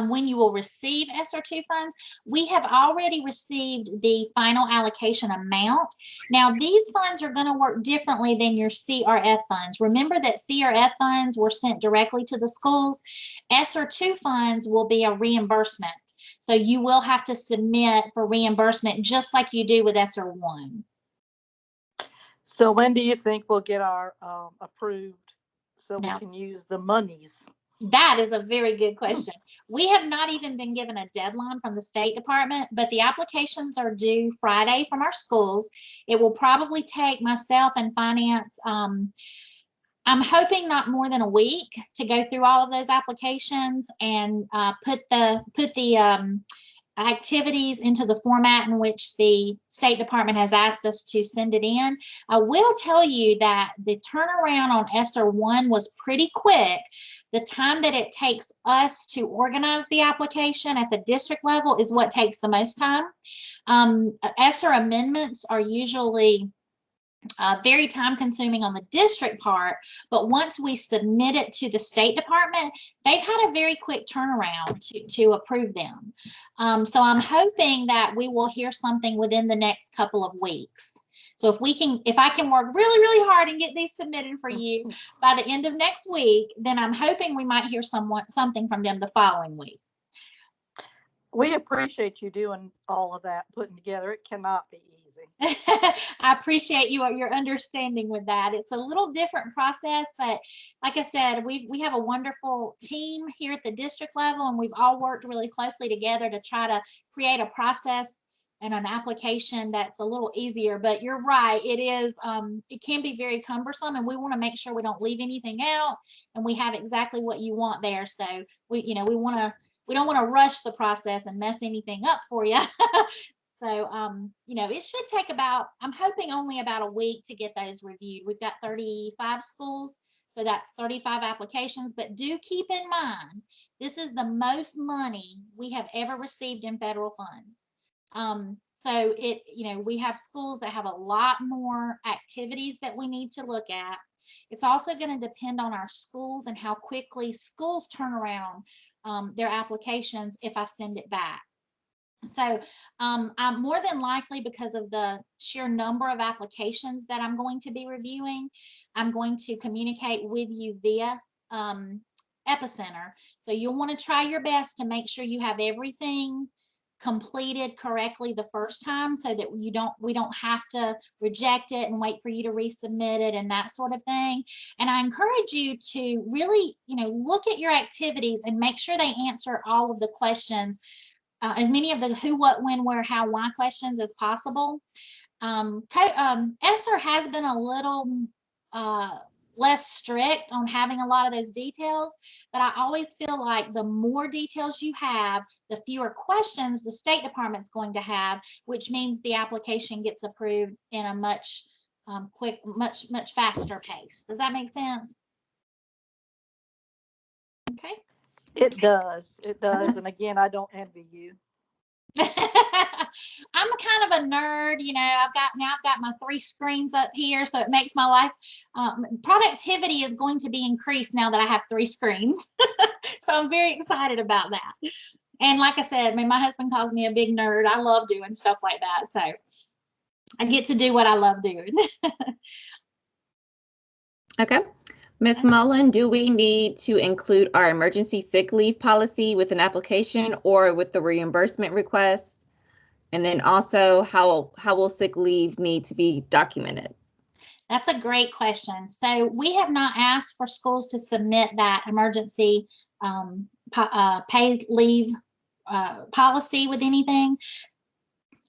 When you will receive ESSER2 funds, we have already received the final allocation amount. Now, these funds are going to work differently than your CRF funds. Remember that CRF funds were sent directly to the schools. ESSER2 funds will be a reimbursement. So you will have to submit for reimbursement just like you do with ESSER1. So when do you think we'll get our approved so we can use the monies? That is a very good question. We have not even been given a deadline from the State Department, but the applications are due Friday from our schools. It will probably take myself and finance, I'm hoping not more than a week to go through all of those applications and put the activities into the format in which the State Department has asked us to send it in. I will tell you that the turnaround on ESSER1 was pretty quick. The time that it takes us to organize the application at the district level is what takes the most time. ESSER amendments are usually very time consuming on the district part, but once we submit it to the State Department, they've had a very quick turnaround to approve them. So I'm hoping that we will hear something within the next couple of weeks. So if I can work really, really hard and get these submitted for you by the end of next week, then I'm hoping we might hear something from them the following week. We appreciate you doing all of that, putting together. It cannot be easy. I appreciate your understanding with that. It's a little different process, but like I said, we have a wonderful team here at the district level, and we've all worked really closely together to try to create a process and an application that's a little easier. But you're right, it can be very cumbersome, and we want to make sure we don't leave anything out and we have exactly what you want there. So we don't want to rush the process and mess anything up for you. So, it should take I'm hoping only about a week to get those reviewed. We've got 35 schools, so that's 35 applications, but do keep in mind, this is the most money we have ever received in federal funds. So we have schools that have a lot more activities that we need to look at. It's also going to depend on our schools and how quickly schools turn around their applications if I send it back. So I'm more than likely, because of the sheer number of applications that I'm going to be reviewing, I'm going to communicate with you via Epicenter. So you'll want to try your best to make sure you have everything completed correctly the first time, so that we don't have to reject it and wait for you to resubmit it and that sort of thing. And I encourage you to really, look at your activities and make sure they answer all of the questions. As many of the who, what, when, where, how, why questions as possible. ESSER has been a little less strict on having a lot of those details, but I always feel like the more details you have, the fewer questions the State Department's going to have, which means the application gets approved in a much quick, much faster pace. Does that make sense? Okay. It does. It does. And again, I don't envy you. I'm a kind of a nerd, you know. I've got my 3 screens up here, so it makes my life productivity is going to be increased now that I have 3 screens. So I'm very excited about that. And like I said, I mean, my husband calls me a big nerd. I love doing stuff like that, so I get to do what I love doing. Okay. Ms. Mullen, do we need to include our emergency sick leave policy with an application or with the reimbursement request? And then also, how will sick leave need to be documented? That's a great question. So we have not asked for schools to submit that emergency paid leave policy with anything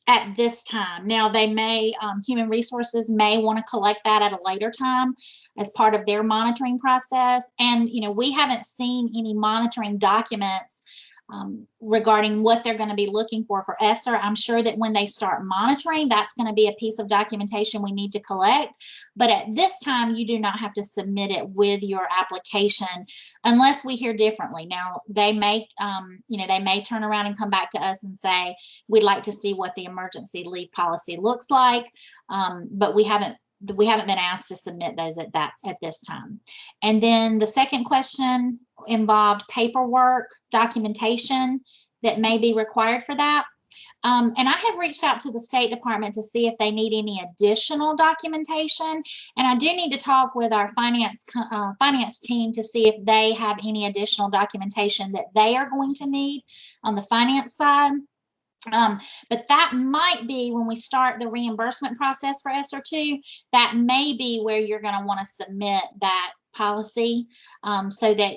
at this time. Now they may, human resources may want to collect that at a later time as part of their monitoring process. And, you know, we haven't seen any monitoring documents regarding what they're going to be looking for ESSER. I'm sure that when they start monitoring, that's going to be a piece of documentation we need to collect. But at this time, you do not have to submit it with your application unless we hear differently. Now, they may, you know, they may turn around and come back to us and say, we'd like to see what the emergency leave policy looks like. But we haven't been asked to submit those at this time. And then the second question involved paperwork, documentation that may be required for that. And I have reached out to the State Department to see if they need any additional documentation. And I do need to talk with our finance team to see if they have any additional documentation that they are going to need on the finance side. But that might be when we start the reimbursement process for ESSER 2, that may be where you're going to want to submit that policy so that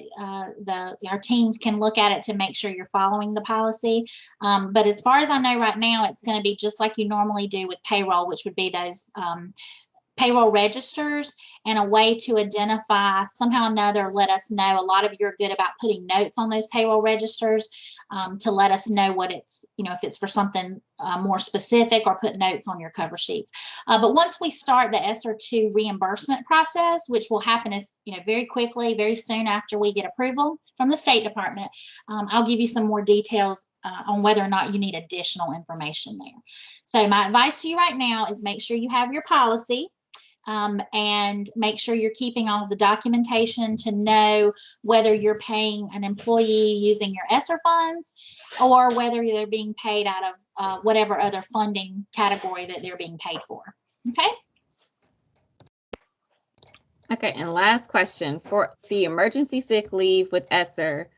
our teams can look at it to make sure you're following the policy. But as far as I know right now, it's going to be just like you normally do with payroll, which would be those payroll registers and a way to identify somehow or another, let us know. A lot of you are good about putting notes on those payroll registers to let us know what it's, you know, if it's for something more specific, or put notes on your cover sheets. But once we start the ESSER 2 reimbursement process, which will happen as, you know, very quickly, very soon after we get approval from the State Department, I'll give you some more details on whether or not you need additional information there. So my advice to you right now is make sure you have your policy. And make sure you're keeping all of the documentation to know whether you're paying an employee using your ESSER funds or whether they're being paid out of whatever other funding category that they're being paid for. Okay. Okay, and last question for the emergency sick leave with ESSER.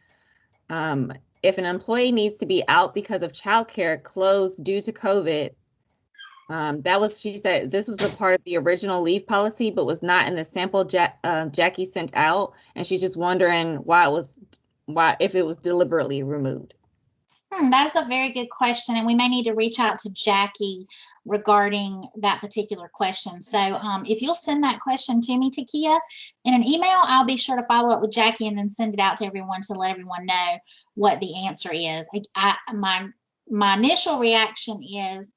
If an employee needs to be out because of childcare closed due to COVID, she said this was a part of the original leave policy, but was not in the sample Jackie sent out. And she's just wondering if it was deliberately removed. That's a very good question. And we may need to reach out to Jackie regarding that particular question. So if you'll send that question to me, Takia, in an email, I'll be sure to follow up with Jackie and then send it out to everyone to let everyone know what the answer is. My initial reaction is,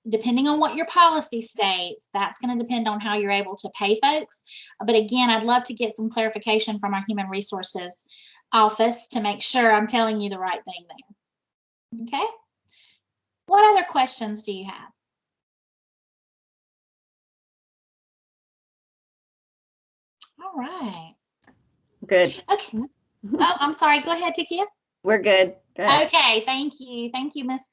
depending on what your policy states, that's going to depend on how you're able to pay folks. But again, I'd love to get some clarification from our human resources office to make sure I'm telling you the right thing there. Okay. What other questions do you have? All right. Good. Okay. Oh, I'm sorry. Go ahead, Takia. We're good. Go ahead. Okay. Thank you. Thank you, Miss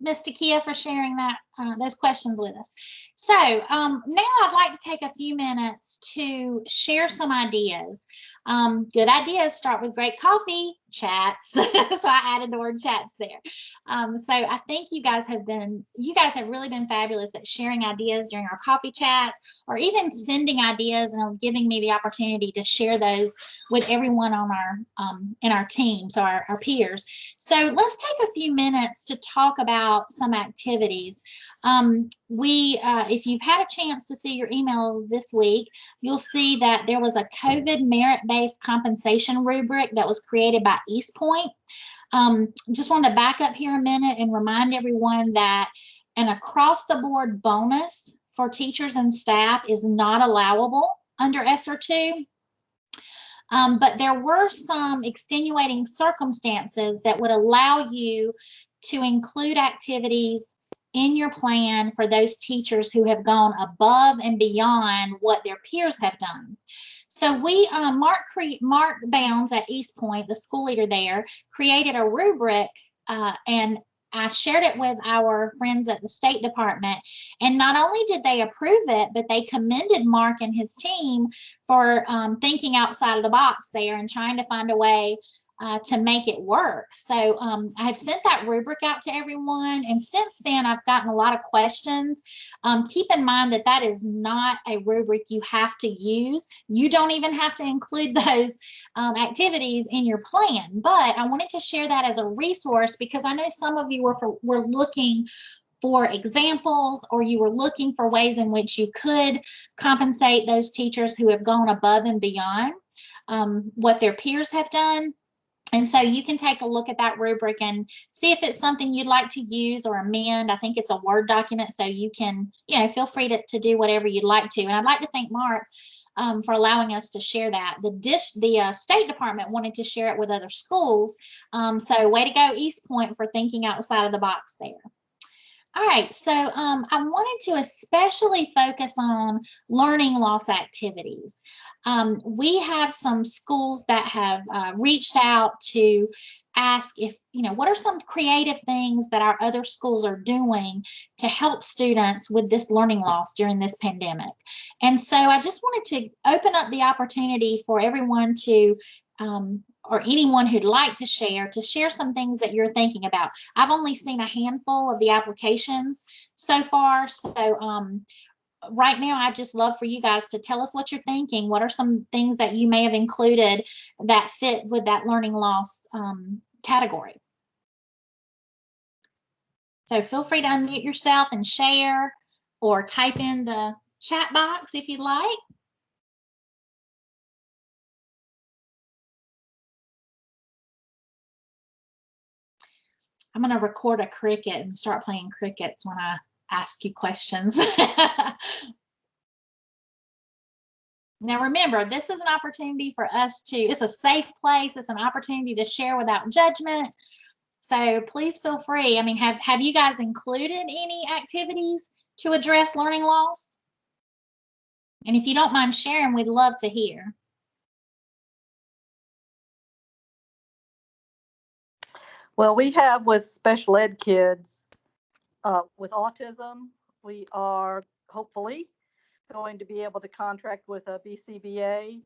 Takia, for sharing that those questions with us. So now I'd like to take a few minutes to share some ideas. Good ideas start with great coffee chats. So I added the word chats there. So I think you guys have really been fabulous at sharing ideas during our coffee chats, or even sending ideas and giving me the opportunity to share those with everyone on our in our team, so our peers. So let's take a few minutes to talk about some activities. If you've had a chance to see your email this week, you'll see that there was a COVID merit-based compensation rubric that was created by East Point. Just wanted to back up here a minute and remind everyone that an across-the-board bonus for teachers and staff is not allowable under ESER 2. But there were some extenuating circumstances that would allow you to include activities in your plan for those teachers who have gone above and beyond what their peers have done. So we, Mark Bounds at East Point, the school leader there, created a rubric, and I shared it with our friends at the State Department. And not only did they approve it, but they commended Mark and his team for thinking outside of the box there and trying to find a way to make it work. So I have sent that rubric out to everyone. And since then, I've gotten a lot of questions. Keep in mind that that is not a rubric you have to use. You don't even have to include those activities in your plan. But I wanted to share that as a resource because I know some of you were looking for examples, or you were looking for ways in which you could compensate those teachers who have gone above and beyond what their peers have done. And so you can take a look at that rubric and see if it's something you'd like to use or amend. I think it's a Word document, so you can, feel free to do whatever you'd like to. And I'd like to thank Mark for allowing us to share that. The State Department wanted to share it with other schools. So way to go, East Point, for thinking outside of the box there. All right, so I wanted to especially focus on learning loss activities. We have some schools that have reached out to ask if, what are some creative things that our other schools are doing to help students with this learning loss during this pandemic. And so I just wanted to open up the opportunity for everyone to or anyone who'd like to share some things that you're thinking about. I've only seen a handful of the applications so far. So right now, I'd just love for you guys to tell us what you're thinking. What are some things that you may have included that fit with that learning loss category? So feel free to unmute yourself and share, or type in the chat box if you'd like. I'm going to record a cricket and start playing crickets when I ask you questions. Now, remember, this is an opportunity for us it's a safe place. It's an opportunity to share without judgment. So please feel free. I mean, have you guys included any activities to address learning loss? And if you don't mind sharing, we'd love to hear. Well, we have with special ed kids with autism, we are hopefully going to be able to contract with a BCBA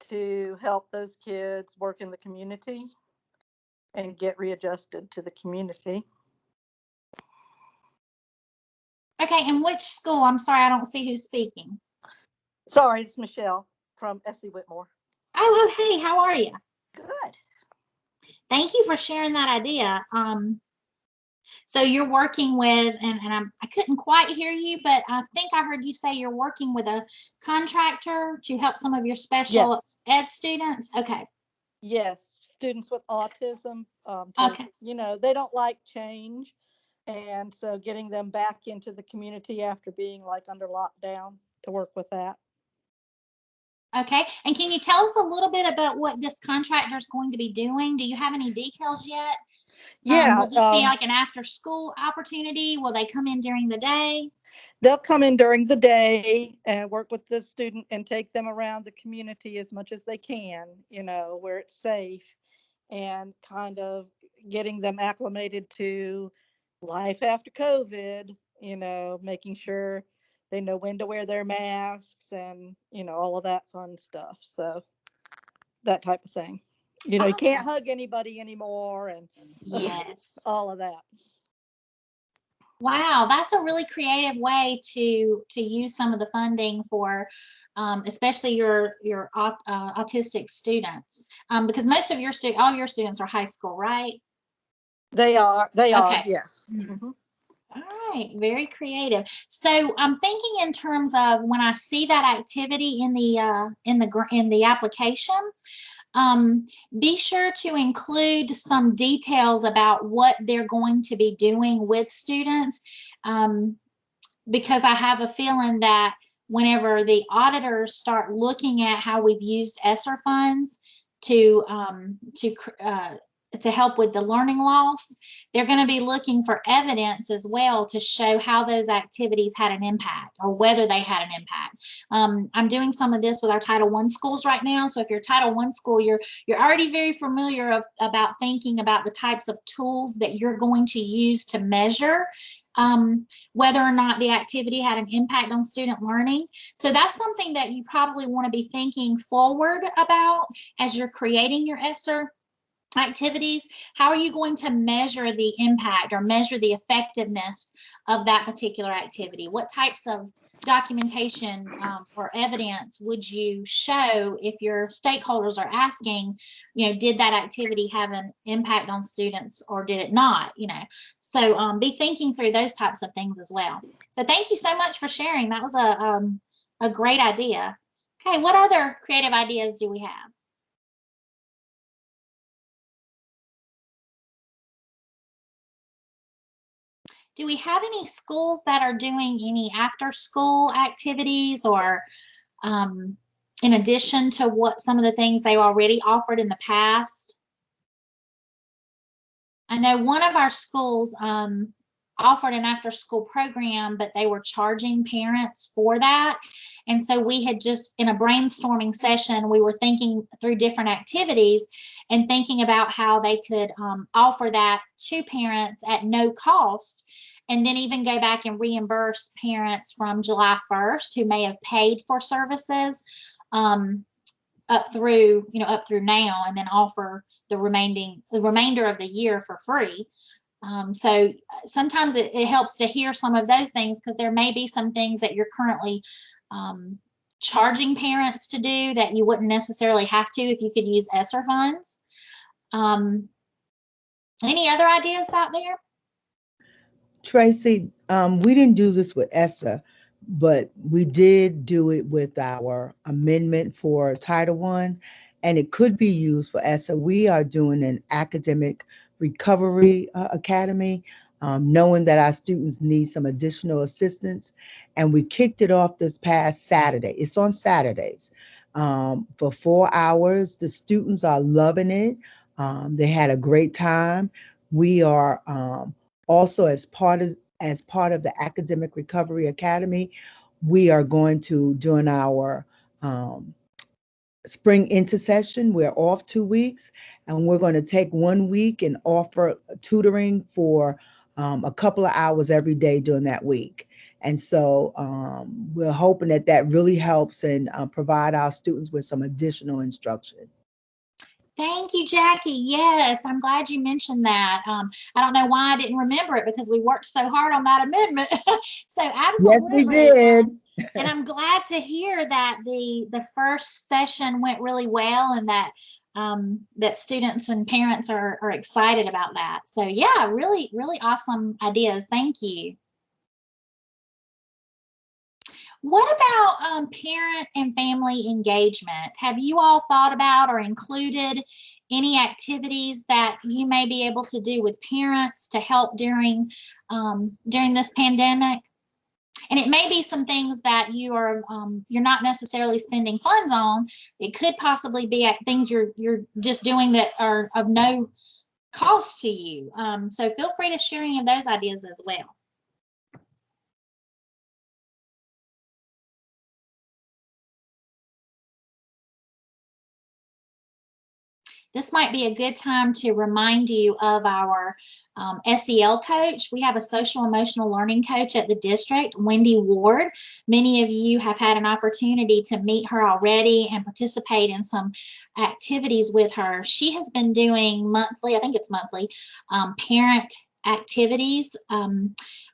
to help those kids work in the community and get readjusted to the community. Okay, and which school? I'm sorry, I don't see who's speaking. Sorry, it's Michelle from SC Whitmore. Oh, hey, how are you? Good. Thank you for sharing that idea. So you're working with, and I couldn't quite hear you, but I think I heard you say you're working with a contractor to help some of your special ed students. Okay. Yes, students with autism. Okay. They don't like change. And so getting them back into the community after being under lockdown to work with that. Okay. And can you tell us a little bit about what this contractor is going to be doing? Do you have any details yet? Yeah. Will this be like an after school opportunity? Will they come in during the day? They'll come in during the day and work with the student and take them around the community as much as they can, where it's safe, and kind of getting them acclimated to life after COVID, making sure they know when to wear their masks and, all of that fun stuff. So that type of thing. Awesome. You can't hug anybody anymore and yes, all of that. Wow, that's a really creative way to use some of the funding for especially your autistic students, because most of all your students are high school, right? They are, Okay. yes. Mm-hmm. All right, very creative. So I'm thinking in terms of when I see that activity in the application, be sure to include some details about what they're going to be doing with students. because I have a feeling that whenever the auditors start looking at how we've used ESSER funds to help with the learning loss, they're going to be looking for evidence as well to show how those activities had an impact or whether they had an impact. I'm doing some of this with our Title I schools right now. So if you're Title I school, you're already very familiar about thinking about the types of tools that you're going to use to measure whether or not the activity had an impact on student learning. So that's something that you probably want to be thinking forward about as you're creating your ESSER activities. How are you going to measure the impact or measure the effectiveness of that particular activity? What types of documentation or evidence would you show if your stakeholders are asking, did that activity have an impact on students or did it not? So be thinking through those types of things as well. So thank you so much for sharing. That was a great idea. Okay, what other creative ideas do we have? Do we have any schools that are doing any after-school activities or in addition to what some of the things they already offered in the past? I know one of our schools offered an after-school program, but they were charging parents for that. And so we had just, in a brainstorming session, we were thinking through different activities and thinking about how they could offer that to parents at no cost, and then even go back and reimburse parents from July 1st who may have paid for services up through now, and then offer the remainder of the year for free. So sometimes it helps to hear some of those things, because there may be some things that you're currently charging parents to do that you wouldn't necessarily have to if you could use ESSER funds. Any other ideas out there? Tracy, we didn't do this with ESSA, but we did do it with our amendment for Title I, and it could be used for ESSA. We are doing an academic recovery academy, knowing that our students need some additional assistance, and we kicked it off this past Saturday. It's on Saturdays for 4 hours. The students are loving it. They had a great time. We are also, as part of the Academic Recovery Academy, we are going to, during our spring intercession, we're off 2 weeks, and we're going to take 1 week and offer tutoring for a couple of hours every day during that week. And so we're hoping that really helps and provide our students with some additional instruction. Thank you, Jackie. Yes, I'm glad you mentioned that. I don't know why I didn't remember it, because we worked so hard on that amendment. So absolutely. Yes, we did. And I'm glad to hear that the first session went really well, and that that students and parents are excited about that. So yeah, really, really awesome ideas. Thank you. What about parent and family engagement? Have you all thought about or included any activities that you may be able to do with parents to help during this pandemic? And it may be some things that you're not necessarily spending funds on. It could possibly be things you're just doing that are of no cost to you. So feel free to share any of those ideas as well. This might be a good time to remind you of our SEL coach. We have a social emotional learning coach at the district, Wendy Ward. Many of you have had an opportunity to meet her already and participate in some activities with her. She has been doing monthly, I think it's monthly, parent activities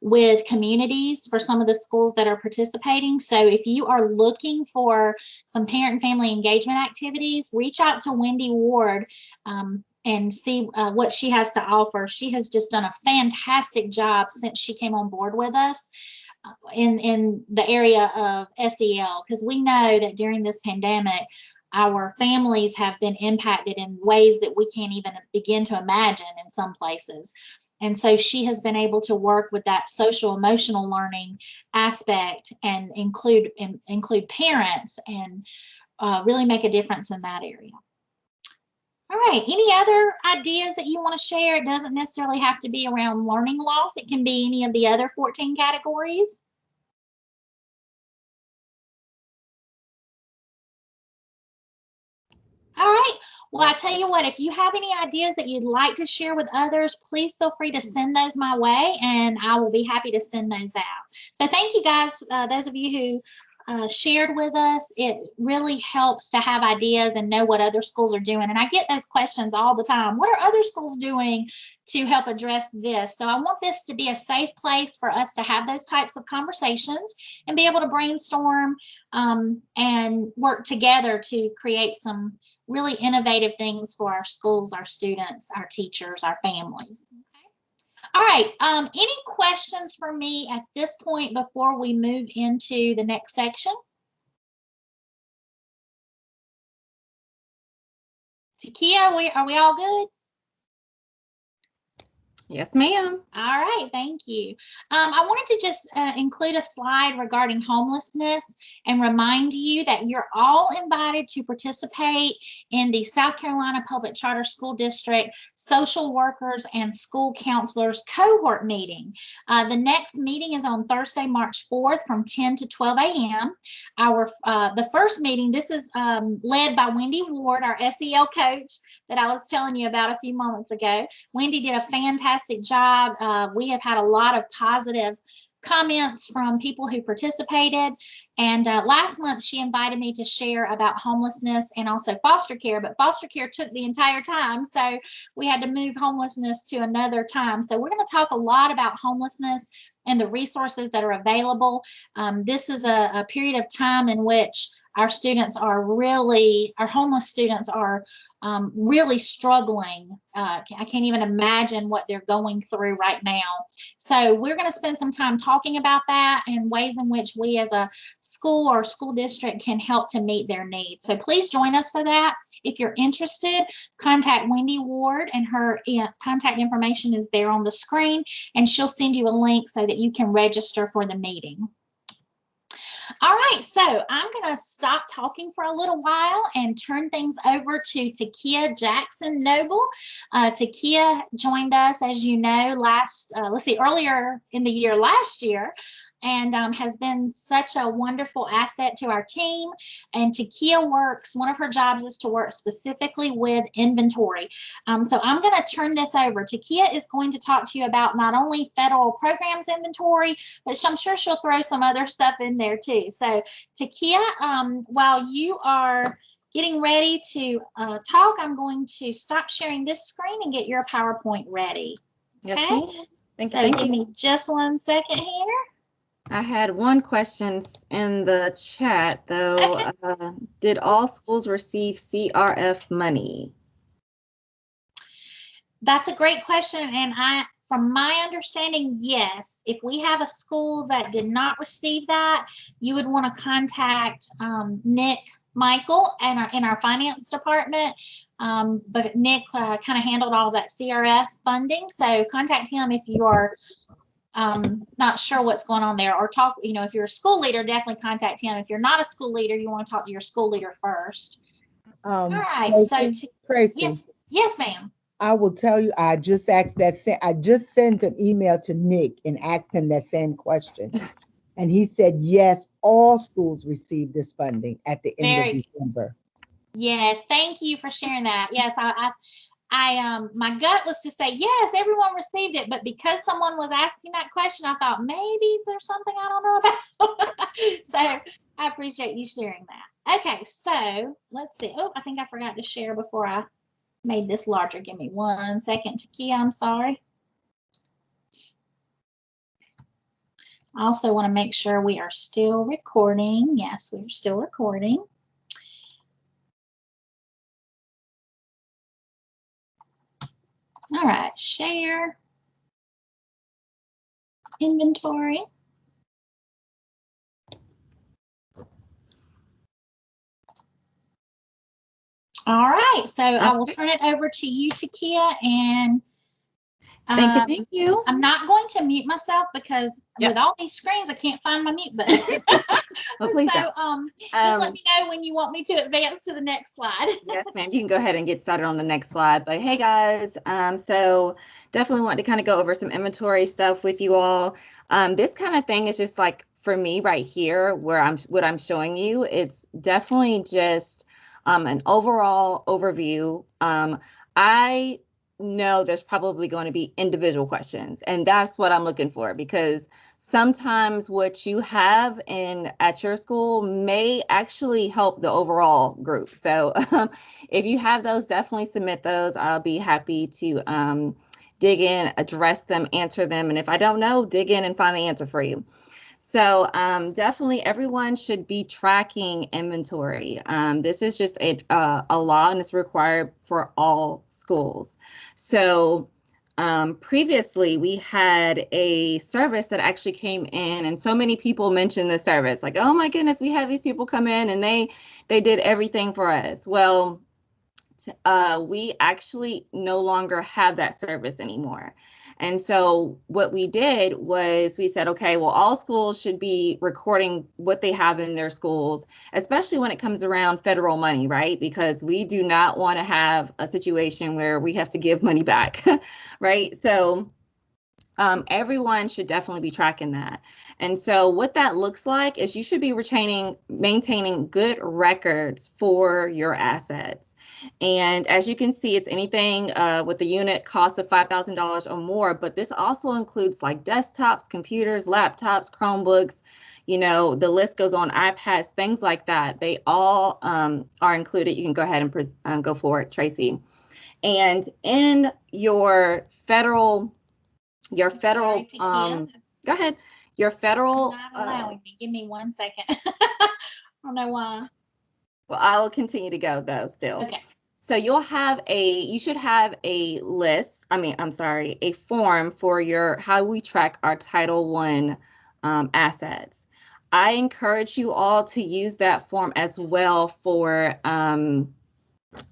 with communities for some of the schools that are participating. So if you are looking for some parent and family engagement activities, reach out to Wendy Ward and see what she has to offer. She has just done a fantastic job since she came on board with us in the area of SEL, because we know that during this pandemic, our families have been impacted in ways that we can't even begin to imagine in some places. And so she has been able to work with that social emotional learning aspect and include parents and really make a difference in that area. All right, any other ideas that you want to share? It doesn't necessarily have to be around learning loss. It can be any of the other 14 categories. All right. Well, I tell you what, if you have any ideas that you'd like to share with others, please feel free to send those my way, and I will be happy to send those out. So thank you guys, those of you who shared with us. It really helps to have ideas and know what other schools are doing. And I get those questions all the time. What are other schools doing to help address this? So I want this to be a safe place for us to have those types of conversations and be able to brainstorm and work together to create some really innovative things for our schools, our students, our teachers, our families. Okay. All right. Any questions for me at this point before we move into the next section? Takia, are we all good? Yes, ma'am. All right, thank you. I wanted to just include a slide regarding homelessness and remind you that you're all invited to participate in the South Carolina Public Charter School District Social Workers and School Counselors Cohort Meeting. The next meeting is on Thursday, March 4th from 10 to 12 a.m. The first meeting, this is led by Wendy Ward, our SEL coach that I was telling you about a few moments ago. Wendy did a fantastic job. We have had a lot of positive comments from people who participated. And last month, she invited me to share about homelessness and also foster care, but foster care took the entire time. So we had to move homelessness to another time. So we're going to talk a lot about homelessness and the resources that are available. This is a period of time in which our students are really, our homeless students are really struggling. I can't even imagine what they're going through right now. So we're going to spend some time talking about that and ways in which we as a school or school district can help to meet their needs. So please join us for that. If you're interested, contact Wendy Ward, and her contact information is there on the screen, and she'll send you a link so that you can register for the meeting. All right, so I'm going to stop talking for a little while and turn things over to Takia Jackson Noble. Takia joined us, as you know, earlier in the year last year, and has been such a wonderful asset to our team. And Takia works, one of her jobs is to work specifically with inventory. So I'm going to turn this over. Takia is going to talk to you about not only federal programs inventory, but I'm sure she'll throw some other stuff in there too. So Takia, while you are getting ready to talk, I'm going to stop sharing this screen and get your PowerPoint ready. Yes, okay? ma'am. Thank you. Give me just 1 second here. I had one question in the chat, though. Okay. Did all schools receive CRF money? That's a great question. And from my understanding, yes. If we have a school that did not receive that, you would want to contact Nick Michael in our finance department. But Nick kind of handled all that CRF funding. So contact him if you are not sure what's going on there, or talk, if you're a school leader, definitely contact him. If you're not a school leader, you want to talk to your school leader first. All right. Tracy, yes, ma'am. I will tell you, I just sent an email to Nick and asked him that same question. And he said, yes, all schools receive this funding at the end of December. Yes, thank you for sharing that. Yes, my gut was to say, yes, everyone received it. But because someone was asking that question, I thought maybe there's something I don't know about. So I appreciate you sharing that. Okay, so let's see. Oh, I think I forgot to share before I made this larger. Give me 1 second, Takia, I'm sorry. I also want to make sure we are still recording. Yes, we're still recording. All right, share inventory. All right, so I will turn it over to you, Takia, and Thank you. Thank you. I'm not going to mute myself because Yep. with all these screens, I can't find my mute button. Well, please So, don't. just let me know when you want me to advance to the next slide. Yes, ma'am. You can go ahead and get started on the next slide. But hey, guys, so definitely want to kind of go over some inventory stuff with you all. This kind of thing is just like for me right here, where what I'm showing you. It's definitely just an overall overview. I know there's probably going to be individual questions, and that's what I'm looking for, because sometimes what you have at your school may actually help the overall group. So if you have those, definitely submit those. I'll be happy to dig in, address them, answer them. And if I don't know, dig in and find the answer for you. So definitely everyone should be tracking inventory. This is just a law, and it's required for all schools. So previously we had a service that actually came in, and so many people mentioned the service, like, oh my goodness, we have these people come in and they did everything for us. Well, we actually no longer have that service anymore. And so what we did was we said, okay, well, all schools should be recording what they have in their schools, especially when it comes around federal money, right? Because we do not want to have a situation where we have to give money back, right? So everyone should definitely be tracking that. And so what that looks like is you should be maintaining good records for your assets. And as you can see, it's anything with the unit cost of $5,000 or more, but this also includes like desktops, computers, laptops, Chromebooks, you know, the list goes on, iPads, things like that. They all are included. You can go ahead and go for it, Tracy. And in your federal, go ahead. Your federal. Not allowing me. Give me 1 second. I don't know why. Well, I will continue to go though still. Okay. So you should have a list. A form for how we track our Title I assets. I encourage you all to use that form as well for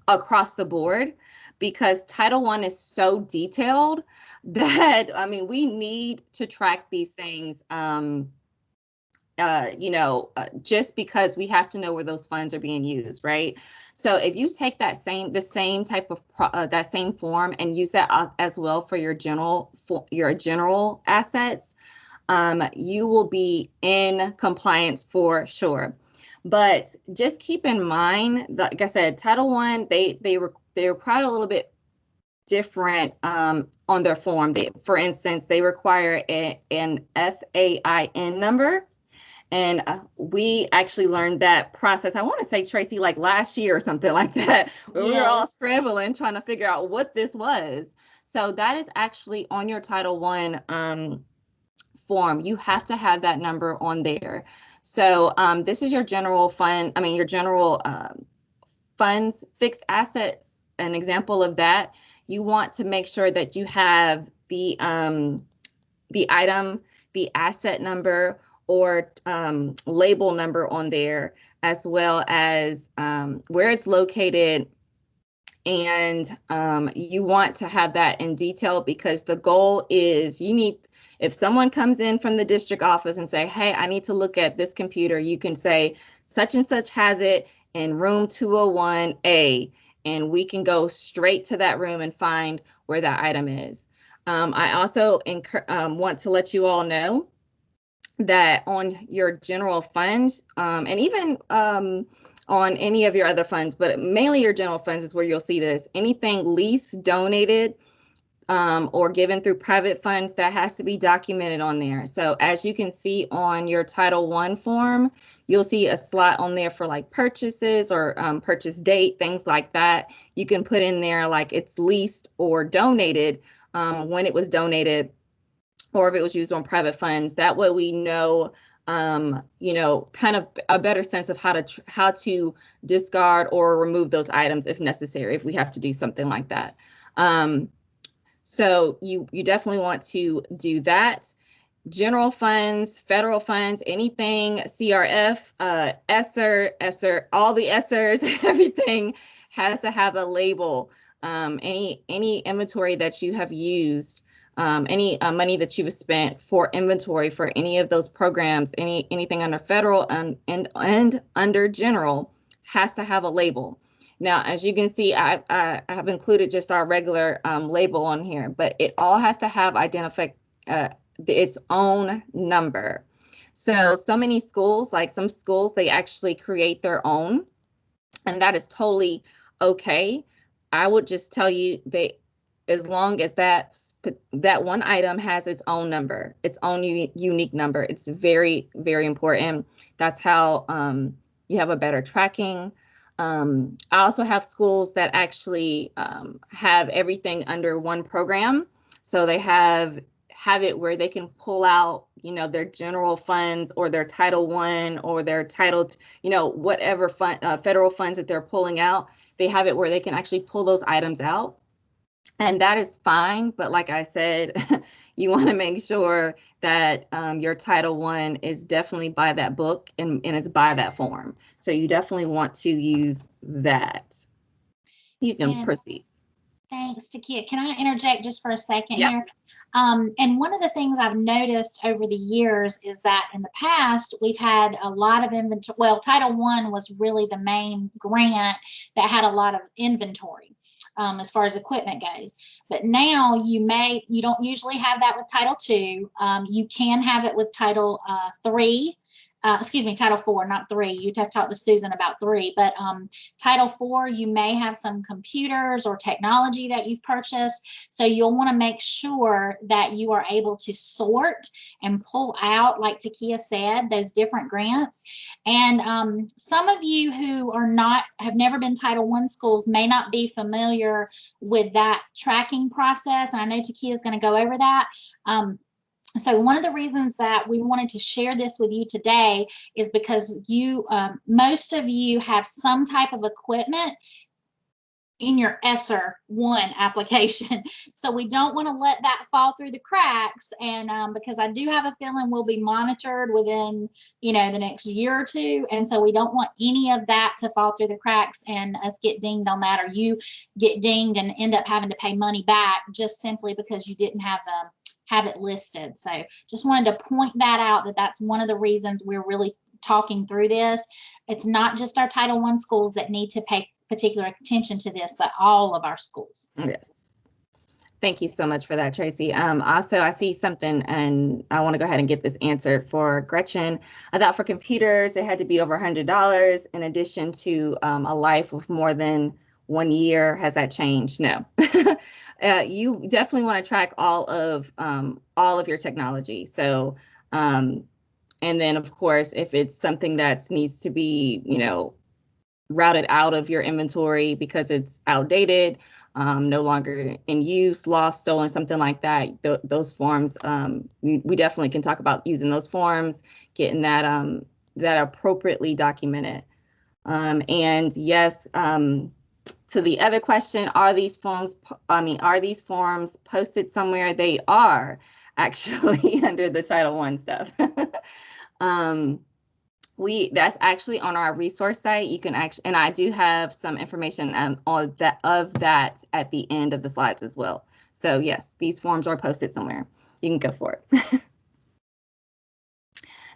across the board, because Title I is so detailed that, we need to track these things, just because we have to know where those funds are being used, right? So if you take the same type of that same form and use that as well for your general assets, you will be in compliance for sure. But just keep in mind, like I said, Title I, they require a little bit different on their form. For instance, they require an FAIN number. And we actually learned that process, I want to say, Tracy, like last year or something like that, where we were all scrambling trying to figure out what this was. So that is actually on your Title I form. You have to have that number on there. So this is your general fund, your general funds, fixed assets. An example of that, you want to make sure that you have the item, the asset number, or label number on there, as well as where it's located. And you want to have that in detail, because the goal is if someone comes in from the district office and say, hey, I need to look at this computer, you can say such and such has it in room 201A, and we can go straight to that room and find where that item is. I also want to let you all know that on your general funds, and even on any of your other funds, but mainly your general funds is where you'll see this. Anything leased, donated, or given through private funds, that has to be documented on there. So as you can see on your Title I form, you'll see a slot on there for like purchases or purchase date, things like that. You can put in there like it's leased or donated, when it was donated, or if it was used on private funds. That way we know, kind of a better sense of how to discard or remove those items if necessary, if we have to do something like that. So you definitely want to do that. General funds, federal funds, anything, CRF, ESSER, all the ESSERs, everything has to have a label. Any inventory that you have used any money that you've spent for inventory for any of those programs, anything under federal and under general has to have a label. Now, as you can see, I have included just our regular label on here, but it all has to have its own number. So many schools, like some schools, they actually create their own, and that is totally okay. I would just tell you as long as that one item has its own number, its own unique number, it's very, very important. That's how you have a better tracking. I also have schools that actually have everything under one program. So they have it where they can pull out, their general funds or their Title I or their Title, whatever federal funds that they're pulling out. They have it where they can actually pull those items out. And that is fine. But like I said, you want to make sure that your Title I is definitely by that book and it's by that form. So you definitely want to use that. You can proceed. Thanks, Takia. Can I interject just for a second Yep. here? And one of the things I've noticed over the years is that in the past, we've had a lot of inventory. Well, Title I was really the main grant that had a lot of inventory as far as equipment goes. But now you don't usually have that with Title II. You can have it with Title III. Title IV, not III. You'd have to talk to Susan about III. But Title IV, you may have some computers or technology that you've purchased. So you'll want to make sure that you are able to sort and pull out, like Takia said, those different grants. And some of you who have never been Title I schools may not be familiar with that tracking process. And I know Takia is going to go over that. So one of the reasons that we wanted to share this with you today is because most of you have some type of equipment in your ESSER 1 application. So we don't want to let that fall through the cracks. And because I do have a feeling we'll be monitored within, the next year or two. And so we don't want any of that to fall through the cracks and us get dinged on that, or you get dinged and end up having to pay money back just simply because you didn't have it listed. So just wanted to point that out, that's one of the reasons we're really talking through this. It's not just our Title I schools that need to pay particular attention to this, but all of our schools. Yes. Thank you so much for that, Tracy. Also, I see something, and I want to go ahead and get this answered for Gretchen. I thought for computers, it had to be over $100 in addition to a life of more than 1 year. Has that changed? No. You definitely want to track all of your technology. So, and then of course, if it's something that needs to be, routed out of your inventory because it's outdated, no longer in use, lost, stolen, something like that, those forms, we definitely can talk about using those forms, getting that appropriately documented. And yes, to the other question, are these forms posted somewhere? They are actually under the Title I stuff. That's actually on our resource site. You can actually, and I do have some information on that at the end of the slides as well. So yes, these forms are posted somewhere. You can go for it.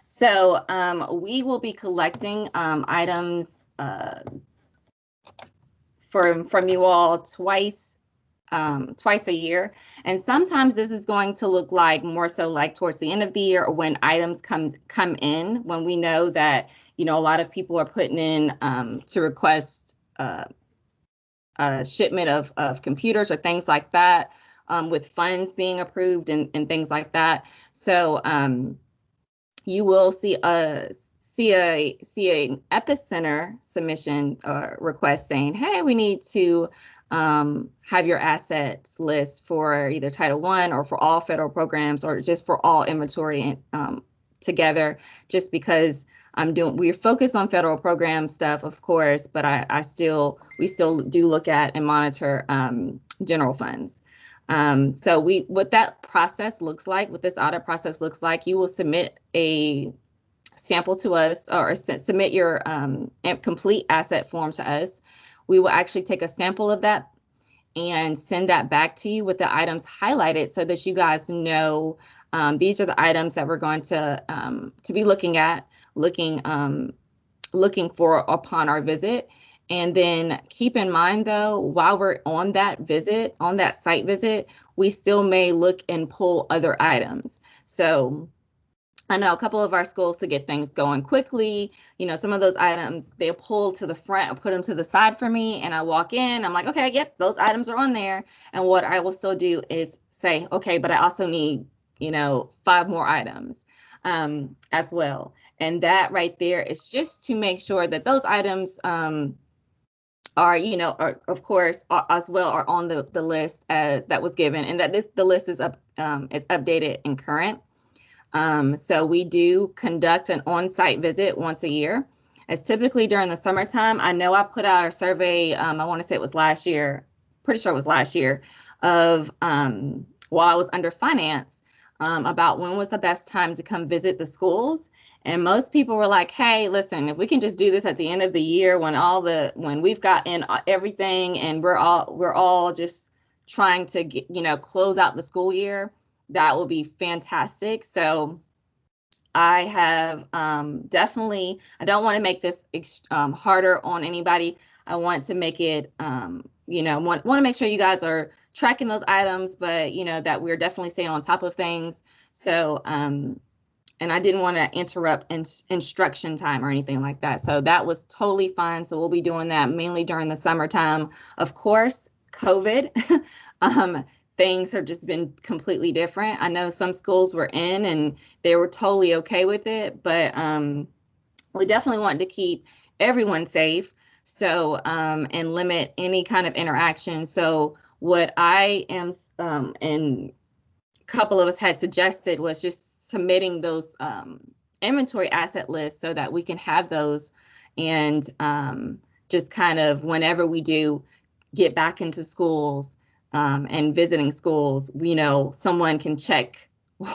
So we will be collecting items from you all twice a year. And sometimes this is going to look like more so like towards the end of the year, or when items come in, when we know that, a lot of people are putting in to request a shipment of computers or things like that, with funds being approved and things like that. So you will see an epicenter submission request saying, hey, we need to have your assets list for either Title I or for all federal programs, or just for all inventory together, just because we're focused on federal program stuff, of course, but we still do look at and monitor general funds. So what that process looks like, what this audit process looks like, you will submit a sample to us, or submit your complete asset form to us. We will actually take a sample of that, and send that back to you with the items highlighted so that you guys know these are the items that we're going to be looking at, looking for upon our visit. And then keep in mind, though, while we're on that visit, on that site visit, we still may look and pull other items. So I know a couple of our schools, to get things going quickly, some of those items, they pull to the front or put them to the side for me. And I walk in, I'm like, okay, yep, those items are on there. And what I will still do is say, okay, but I also need, 5 more items as well. And that right there is just to make sure that those items are, of course, as well, are on the list that was given, and that the list is updated and current. So we do conduct an on-site visit once a year. It's typically during the summertime. I know I put out a survey, I want to say it was last year, pretty sure it was last year, of while I was under finance, about when was the best time to come visit the schools. And most people were like, hey, listen, if we can just do this at the end of the year when we've got in everything and we're all just trying to get, close out the school year, that will be fantastic. So I have definitely, I don't want to make this harder on anybody. I want to make it, want to make sure you guys are tracking those items, but that we're definitely staying on top of things. So, and I didn't want to interrupt instruction time or anything like that. So that was totally fine. So we'll be doing that mainly during the summertime. Of course, COVID, things have just been completely different. I know some schools were in and they were totally okay with it, but we definitely want to keep everyone safe. So, and limit any kind of interaction. So what I am, and a couple of us had suggested, was just submitting those inventory asset lists so that we can have those, and just kind of whenever we do get back into schools and visiting schools, someone can check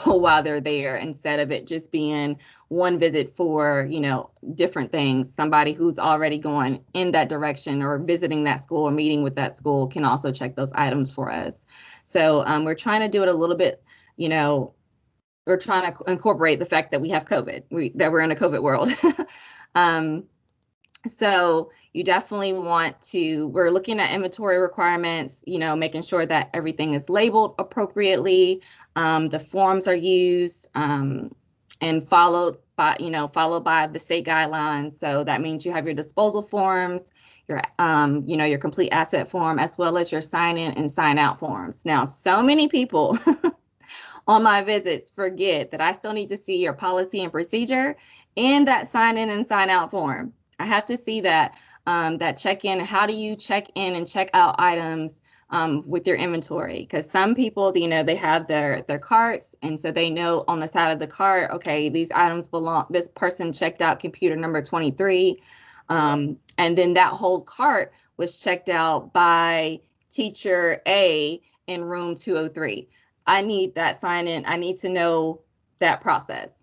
while they're there, instead of it just being one visit for, different things. Somebody who's already going in that direction or visiting that school or meeting with that school can also check those items for us. So we're trying to do it a little bit, we're trying to incorporate the fact that we have COVID, that we're in a COVID world. So you definitely want to, we're looking at inventory requirements, making sure that everything is labeled appropriately. The forms are used and followed by the state guidelines. So that means you have your disposal forms, your complete asset form, as well as your sign in and sign out forms. Now, so many people on my visits forget that I still need to see your policy and procedure and that sign in and sign out form. I have to see that check-in. How do you check in and check out items with your inventory? Because some people, they have their carts, and so they know on the side of the cart, okay, these items belong, this person checked out computer number 23, and then that whole cart was checked out by teacher A in room 203. I need that sign in. I need to know that process.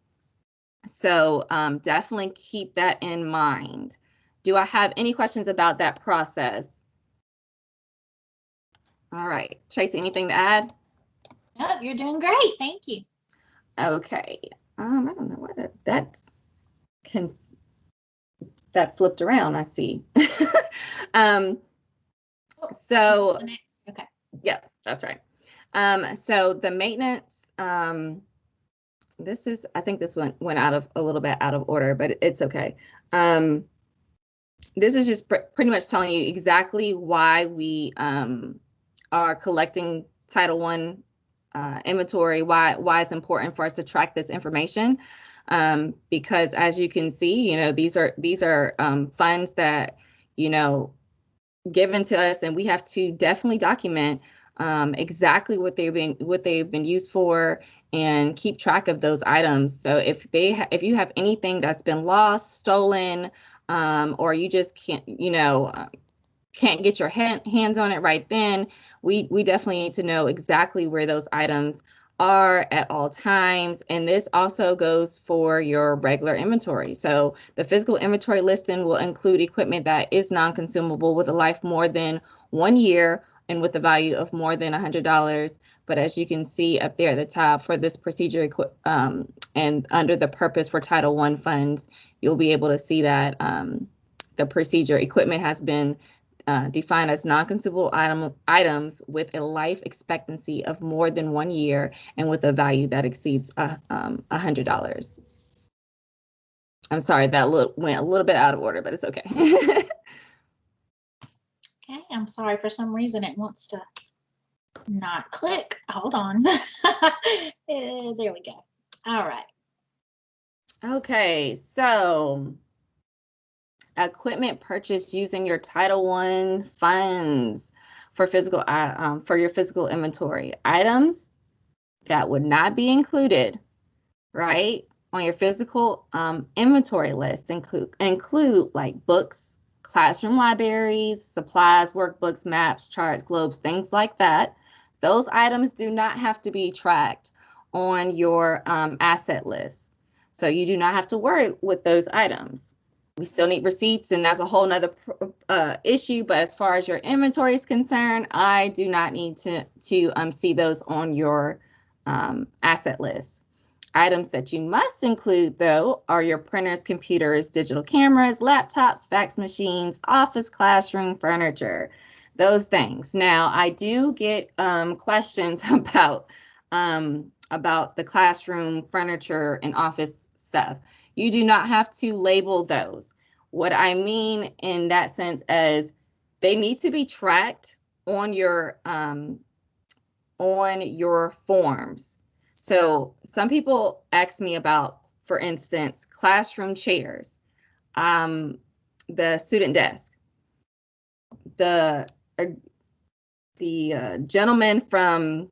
So definitely keep that in mind. Do I have any questions about that process? All right, Tracy, anything to add? Nope, you're doing great. Thank you. Okay. I don't know why that flipped around, I see. So the next. Okay. Yeah, that's right. So the maintenance, I think this one went a little bit out of order, but it's okay. This is just pretty much telling you exactly why we are collecting Title I inventory, why it's important for us to track this information. Because as you can see, these are funds that, given to us, and we have to definitely document exactly what they've been used for, and keep track of those items. So if you have anything that's been lost, stolen, or you just can't get your hands on it right then, we definitely need to know exactly where those items are at all times. And this also goes for your regular inventory. So the physical inventory listing will include equipment that is non-consumable with a life more than 1 year and with a value of more than $100. But as you can see up there at the top for this procedure, and under the purpose for Title I funds, you'll be able to see that the procedure equipment has been defined as non-consumable items with a life expectancy of more than 1 year and with a value that exceeds $100. I'm sorry, that went a little bit out of order, but it's okay. Okay, I'm sorry, for some reason it wants to not click. Hold on. There we go. All right. Okay, so equipment purchased using your Title I funds for your physical inventory. Items that would not be included, right, on your physical inventory list include like books, classroom libraries, supplies, workbooks, maps, charts, globes, things like that. Those items do not have to be tracked on your asset list. So you do not have to worry with those items. We still need receipts, and that's a whole nother issue. But as far as your inventory is concerned, I do not need to see those on your asset list. Items that you must include, though, are your printers, computers, digital cameras, laptops, fax machines, office, classroom, furniture, those things. Now, I do get questions about the classroom furniture and office stuff. You do not have to label those. What I mean in that sense is they need to be tracked on your forms. So some people ask me about, for instance, classroom chairs, the student desk. The gentleman from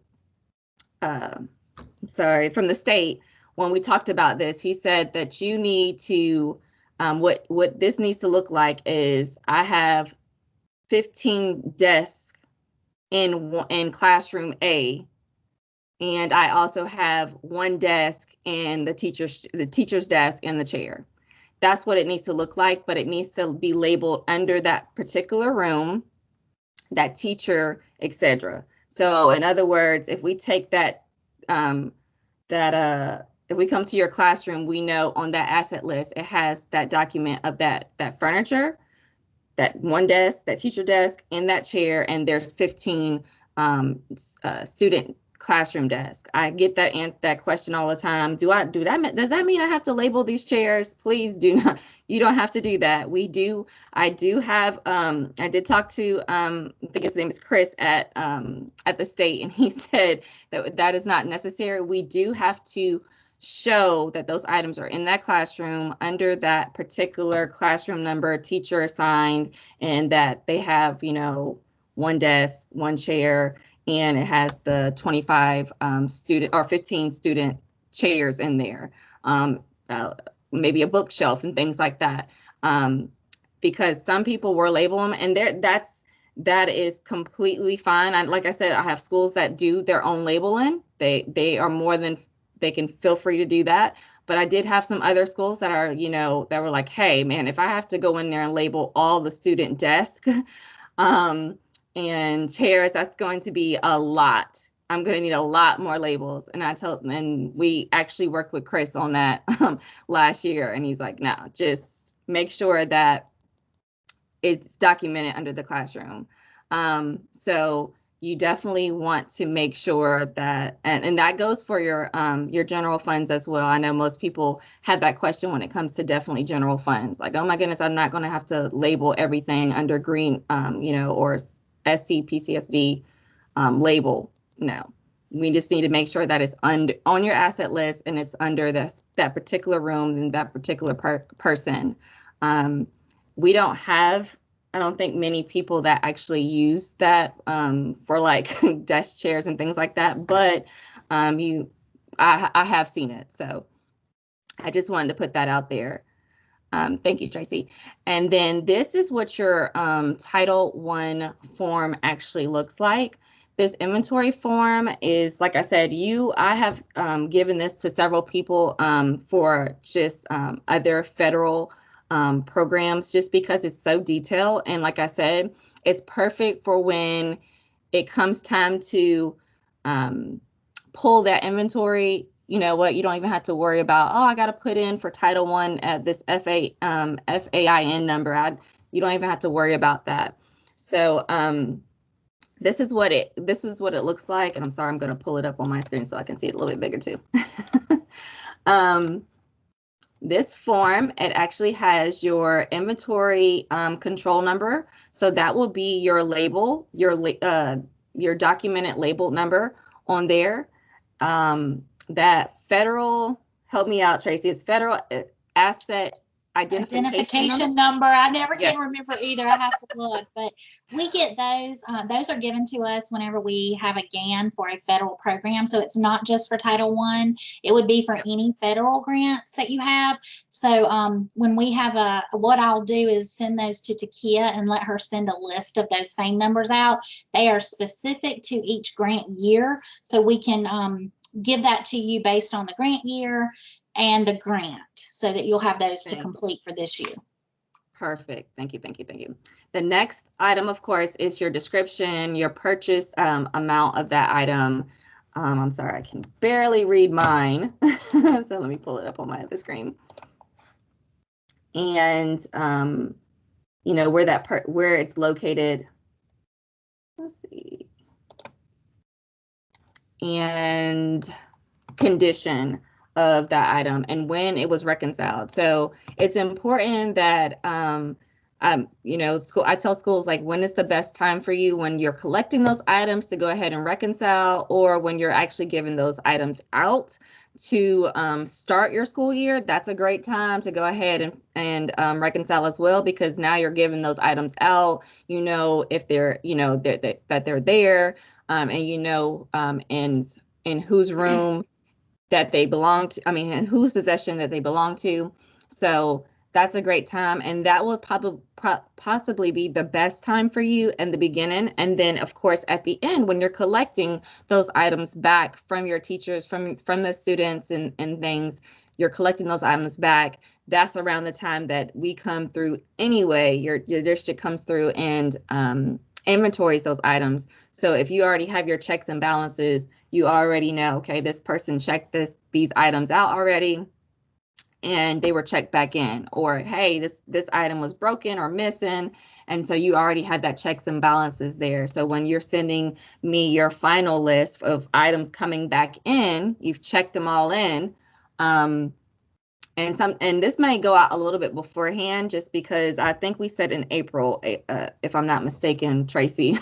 the state, when we talked about this, he said that you need to, what this needs to look like is I have 15 desks in classroom A, and I also have one desk in the teacher's desk and the chair. That's what it needs to look like, but it needs to be labeled under that particular room, that teacher, etc. So in other words, if we take that, if we come to your classroom, we know on that asset list, it has that document of that furniture, that one desk, that teacher desk, and that chair, and there's 15 student classroom desk. I get that question all the time. Does that mean I have to label these chairs? Please do not. You don't have to do that. I do have, I did talk to, I think his name is Chris at the state, and he said that is not necessary. We do have to show that those items are in that classroom under that particular classroom number, teacher assigned, and that they have, one desk, one chair, and it has the 25 student or 15 student chairs in there, maybe a bookshelf and things like that. Because some people were labeling them, and that is completely fine. Like I said, I have schools that do their own labeling. They are more than, they can feel free to do that. But I did have some other schools that are, that were like, hey, man, if I have to go in there and label all the student desks and chairs, that's going to be a lot. I'm going to need a lot more labels. And we actually worked with Chris on that last year. And he's like, no, just make sure that it's documented under the classroom. So you definitely want to make sure that, and that goes for your general funds as well. I know most people have that question when it comes to definitely general funds. Like, oh my goodness, I'm not going to have to label everything under green, or SCPCSD label. No, we just need to make sure that it's on your asset list and it's under that particular room and that particular person. We don't have, I don't think, many people that actually use that for like desk chairs and things like that, but I have seen it. So I just wanted to put that out there. Thank you, Tracy. And then this is what your Title I form actually looks like. This inventory form is, like I said, I have given this to several people for just other federal programs, just because it's so detailed. And like I said, it's perfect for when it comes time to pull that inventory, you know what, you don't even have to worry about, oh, I got to put in for Title I at this FAIN number. You don't even have to worry about that. So this is what it looks like. And I'm sorry, I'm going to pull it up on my screen so I can see it a little bit bigger too. This form, it actually has your inventory control number. So that will be your label, your documented label number on there. That federal, help me out, Tracy, it's federal asset identification number. I never Yes. can remember either. I have to look, but we get those. Those are given to us whenever we have a GAN for a federal program. So it's not just for Title I. It would be for any federal grants that you have. So when we have what I'll do is send those to Takia and let her send a list of those FAIN numbers out. They are specific to each grant year. So we can give that to you based on the grant year and the grant, so that you'll have those to complete for this year. Perfect. Thank you. The next item, of course, is your description, your purchase amount of that item. I'm sorry, I can barely read mine. So let me pull it up on my other screen. And, you know, where it's located. Let's see. And condition of that item and when it was reconciled. So it's important that, you know, I tell schools, like, when is the best time for you when you're collecting those items to go ahead and reconcile, or when you're actually giving those items out to start your school year. That's a great time to go ahead and reconcile as well, because now you're giving those items out, you know, if they're, you know, that they're there, and you know, in whose room that they belong to, in whose possession that they belong to. So that's a great time. And that will possibly be the best time for you in the beginning. And then, of course, at the end, when you're collecting those items back from your teachers, from the students and things, you're collecting those items back. That's around the time that we come through anyway. Your district comes through and inventories those items. So if you already have your checks and balances, you already know, okay, this person checked these items out already and they were checked back in, or hey, this item was broken or missing, and so you already had that checks and balances there. So when you're sending me your final list of items coming back in, you've checked them all in. And this may go out a little bit beforehand, just because I think we said in April, if I'm not mistaken, Tracy,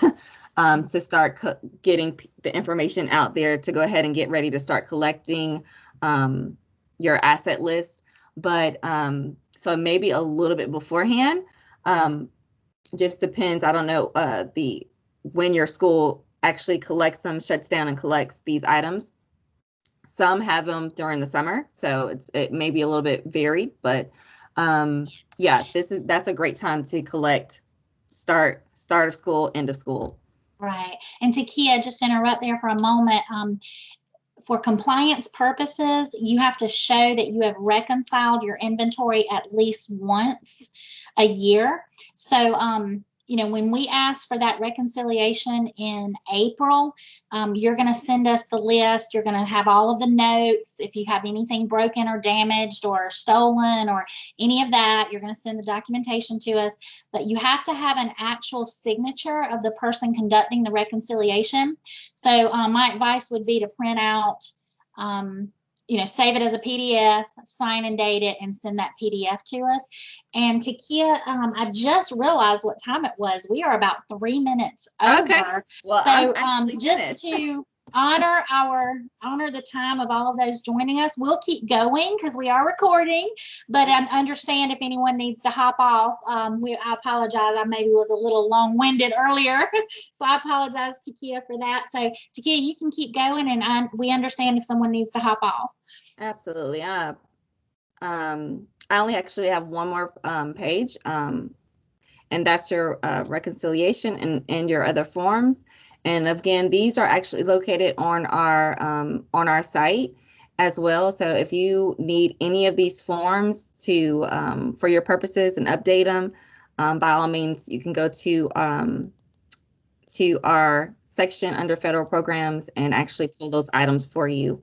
to start getting the information out there to go ahead and get ready to start collecting your asset list. But so maybe a little bit beforehand, just depends. I don't know when your school actually collects them, shuts down and collects these items. Some have them during the summer, so it may be a little bit varied, but yeah, that's a great time to collect start of school, end of school. Right. And Takia, just interrupt there for a moment. For compliance purposes, you have to show that you have reconciled your inventory at least once a year. So, you know, when we ask for that reconciliation in April, you're going to send us the list. You're going to have all of the notes. If you have anything broken or damaged or stolen or any of that, you're going to send the documentation to us. But you have to have an actual signature of the person conducting the reconciliation. So my advice would be to print out, you know, save it as a PDF, sign and date it, and send that PDF to us. And Takia, I just realized what time it was. We are about 3 minutes over. Okay. Well, so just to honor the time of all of those joining us, we'll keep going because we are recording. But I understand if anyone needs to hop off. I apologize. I maybe was a little long-winded earlier, so I apologize, Takia, for that. So Takia, you can keep going, and we understand if someone needs to hop off. Absolutely. I only actually have one more page, and that's your reconciliation and your other forms. And again, these are actually located on our site as well. So if you need any of these forms to for your purposes and update them, by all means, you can go to our section under federal programs and actually pull those items for you,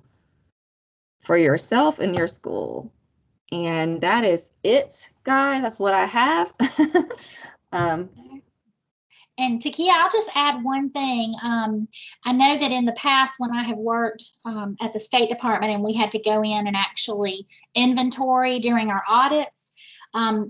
for yourself and your school. And that is it, guys. That's what I have. And Takia, I'll just add one thing. I know that in the past when I have worked at the State Department and we had to go in and actually inventory during our audits,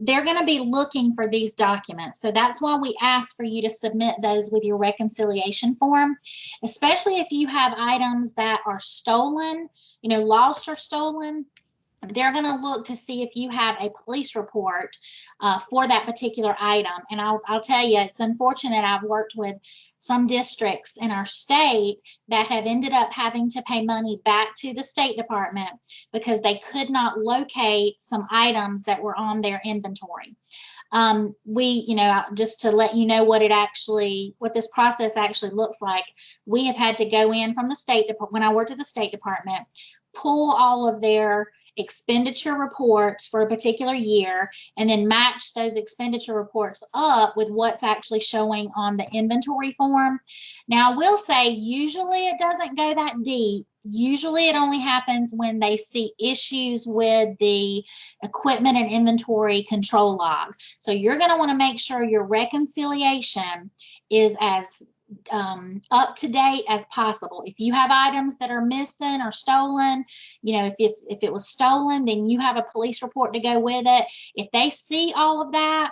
they're going to be looking for these documents. So that's why we ask for you to submit those with your reconciliation form, especially if you have items that are stolen, lost or stolen. They're going to look to see if you have a police report for that particular item. And I'll tell you, it's unfortunate. I've worked with some districts in our state that have ended up having to pay money back to the State Department because they could not locate some items that were on their inventory. Just to let you know what this process actually looks like, we have had to go in from the State Department, when I worked at the State Department, pull all of their expenditure reports for a particular year and then match those expenditure reports up with what's actually showing on the inventory form. Now, I will say usually it doesn't go that deep. Usually it only happens when they see issues with the equipment and inventory control log. So you're going to want to make sure your reconciliation is as up to date as possible. If you have items that are missing or stolen, if it was stolen, then you have a police report to go with it. If they see all of that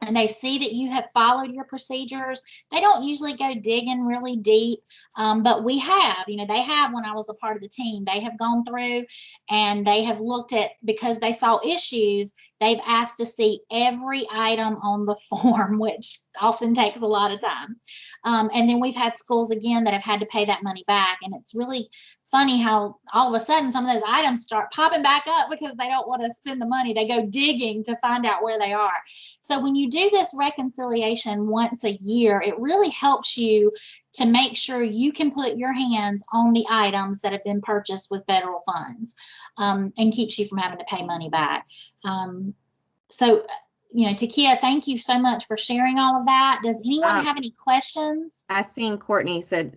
and they see that you have followed your procedures, they don't usually go digging really deep, but we have, they have, when I was a part of the team, they have gone through and they have looked at, because they saw issues, they've asked to see every item on the form, which often takes a lot of time. And then we've had schools, again, that have had to pay that money back. And it's really funny how all of a sudden some of those items start popping back up because they don't want to spend the money. They go digging to find out where they are. So when you do this reconciliation once a year, it really helps you to make sure you can put your hands on the items that have been purchased with federal funds, and keeps you from having to pay money back. Takia, thank you so much for sharing all of that. Does anyone have any questions? I seen Courtney said,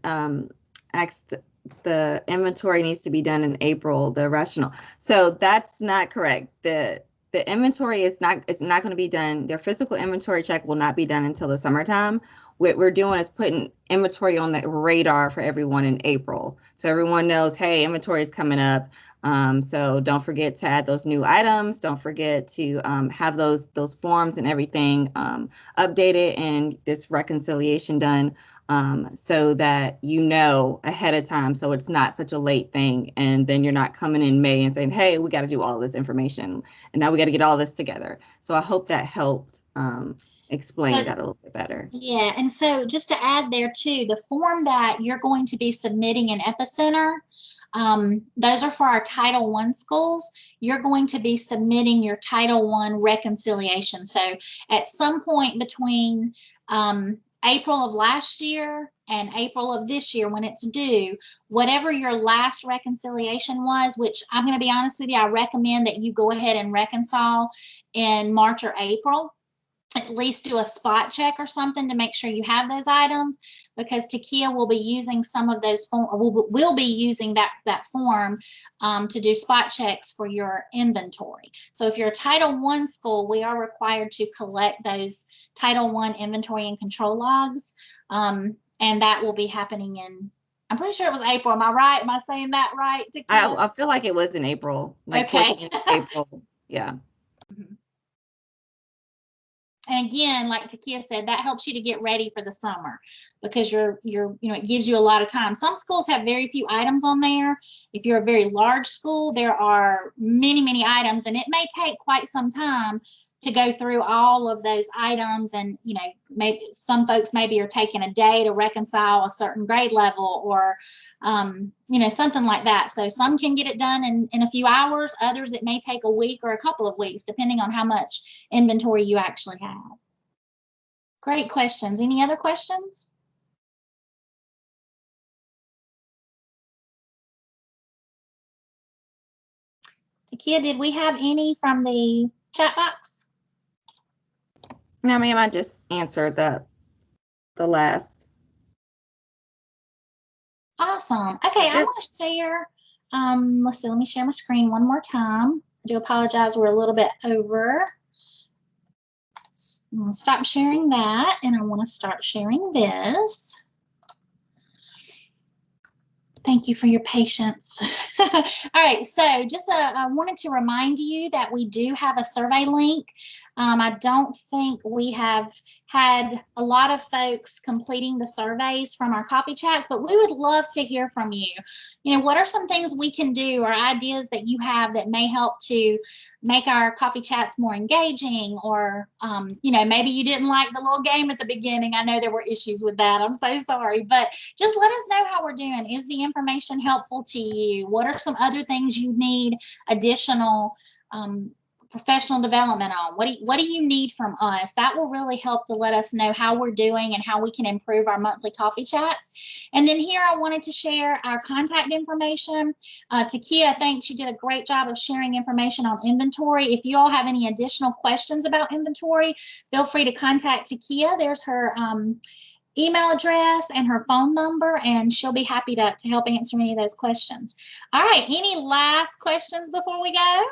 asked the inventory needs to be done in April, the rational. So that's not correct. The inventory is not, it's not going to be done. Their physical inventory check will not be done until the summertime. What we're doing is putting inventory on the radar for everyone in April. So everyone knows, hey, inventory is coming up. So don't forget to add those new items. Don't forget to have those forms and everything updated and this reconciliation done, so that ahead of time, so it's not such a late thing. And then you're not coming in May and saying, hey, we got to do all this information and now we got to get all this together. So I hope that helped explain that a little bit better. Yeah, and so just to add there too, the form that you're going to be submitting in Epicenter, those are for our Title I schools. You're going to be submitting your Title I reconciliation. So at some point between April of last year and April of this year, when it's due, whatever your last reconciliation was, which I'm going to be honest with you, I recommend that you go ahead and reconcile in March or April. At least do a spot check or something to make sure you have those items, because Takia will be using some of those will be using that form to do spot checks for your inventory. So if you're a Title I school, we are required to collect those Title I inventory and control logs, and that will be happening in, I'm pretty sure it was April. Am I right? Am I saying that right, Takia? I feel like it was in April. Like okay. April. Yeah. Mm-hmm. And again, like Takia said, that helps you to get ready for the summer, because it gives you a lot of time. Some schools have very few items on there. If you're a very large school, there are many, many items, and it may take quite some time to go through all of those items. And, maybe some folks maybe are taking a day to reconcile a certain grade level or, something like that. So some can get it done in a few hours. Others, it may take a week or a couple of weeks, depending on how much inventory you actually have. Great questions. Any other questions? Takia, did we have any from the chat box? No, ma'am, I just answered the last. Awesome. Okay, I want to share. Let's see. Let me share my screen one more time. I do apologize. We're a little bit over. I'm going to stop sharing that, and I want to start sharing this. Thank you for your patience. All right, so just I wanted to remind you that we do have a survey link. I don't think we have had a lot of folks completing the surveys from our coffee chats, but we would love to hear from you. You know, what are some things we can do or ideas that you have that may help to make our coffee chats more engaging, or, you know, maybe you didn't like the little game at the beginning. I know there were issues with that. I'm so sorry, but just let us know how we're doing. Is the information helpful to you? What are some other things you need additional professional development on? What do you need from us? That will really help to let us know how we're doing and how we can improve our monthly coffee chats. And then here I wanted to share our contact information. Takia, thanks. You did a great job of sharing information on inventory. If you all have any additional questions about inventory, feel free to contact Takia. There's her email address and her phone number, and she'll be happy to help answer any of those questions. All right, any last questions before we go?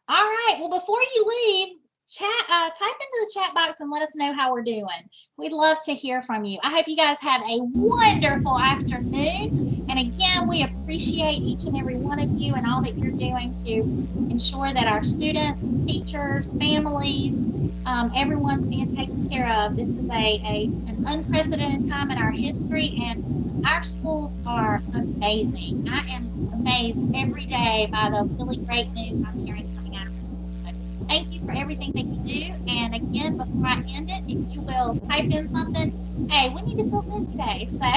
All right, well, before you leave, type into the chat box and let us know how we're doing. We'd love to hear from you. I hope you guys have a wonderful afternoon. And again, we appreciate each and every one of you and all that you're doing to ensure that our students, teachers, families, everyone's being taken care of. This is an unprecedented time in our history, and our schools are amazing. I am amazed every day by the really great news I'm hearing coming out of our schools. So thank you for everything that you do. And again, before I end it, if you will type in something, hey, we need to feel good today. So,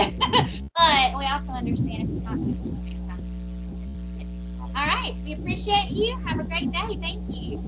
but we also understand if you're not doing it. All right, we appreciate you. Have a great day. Thank you.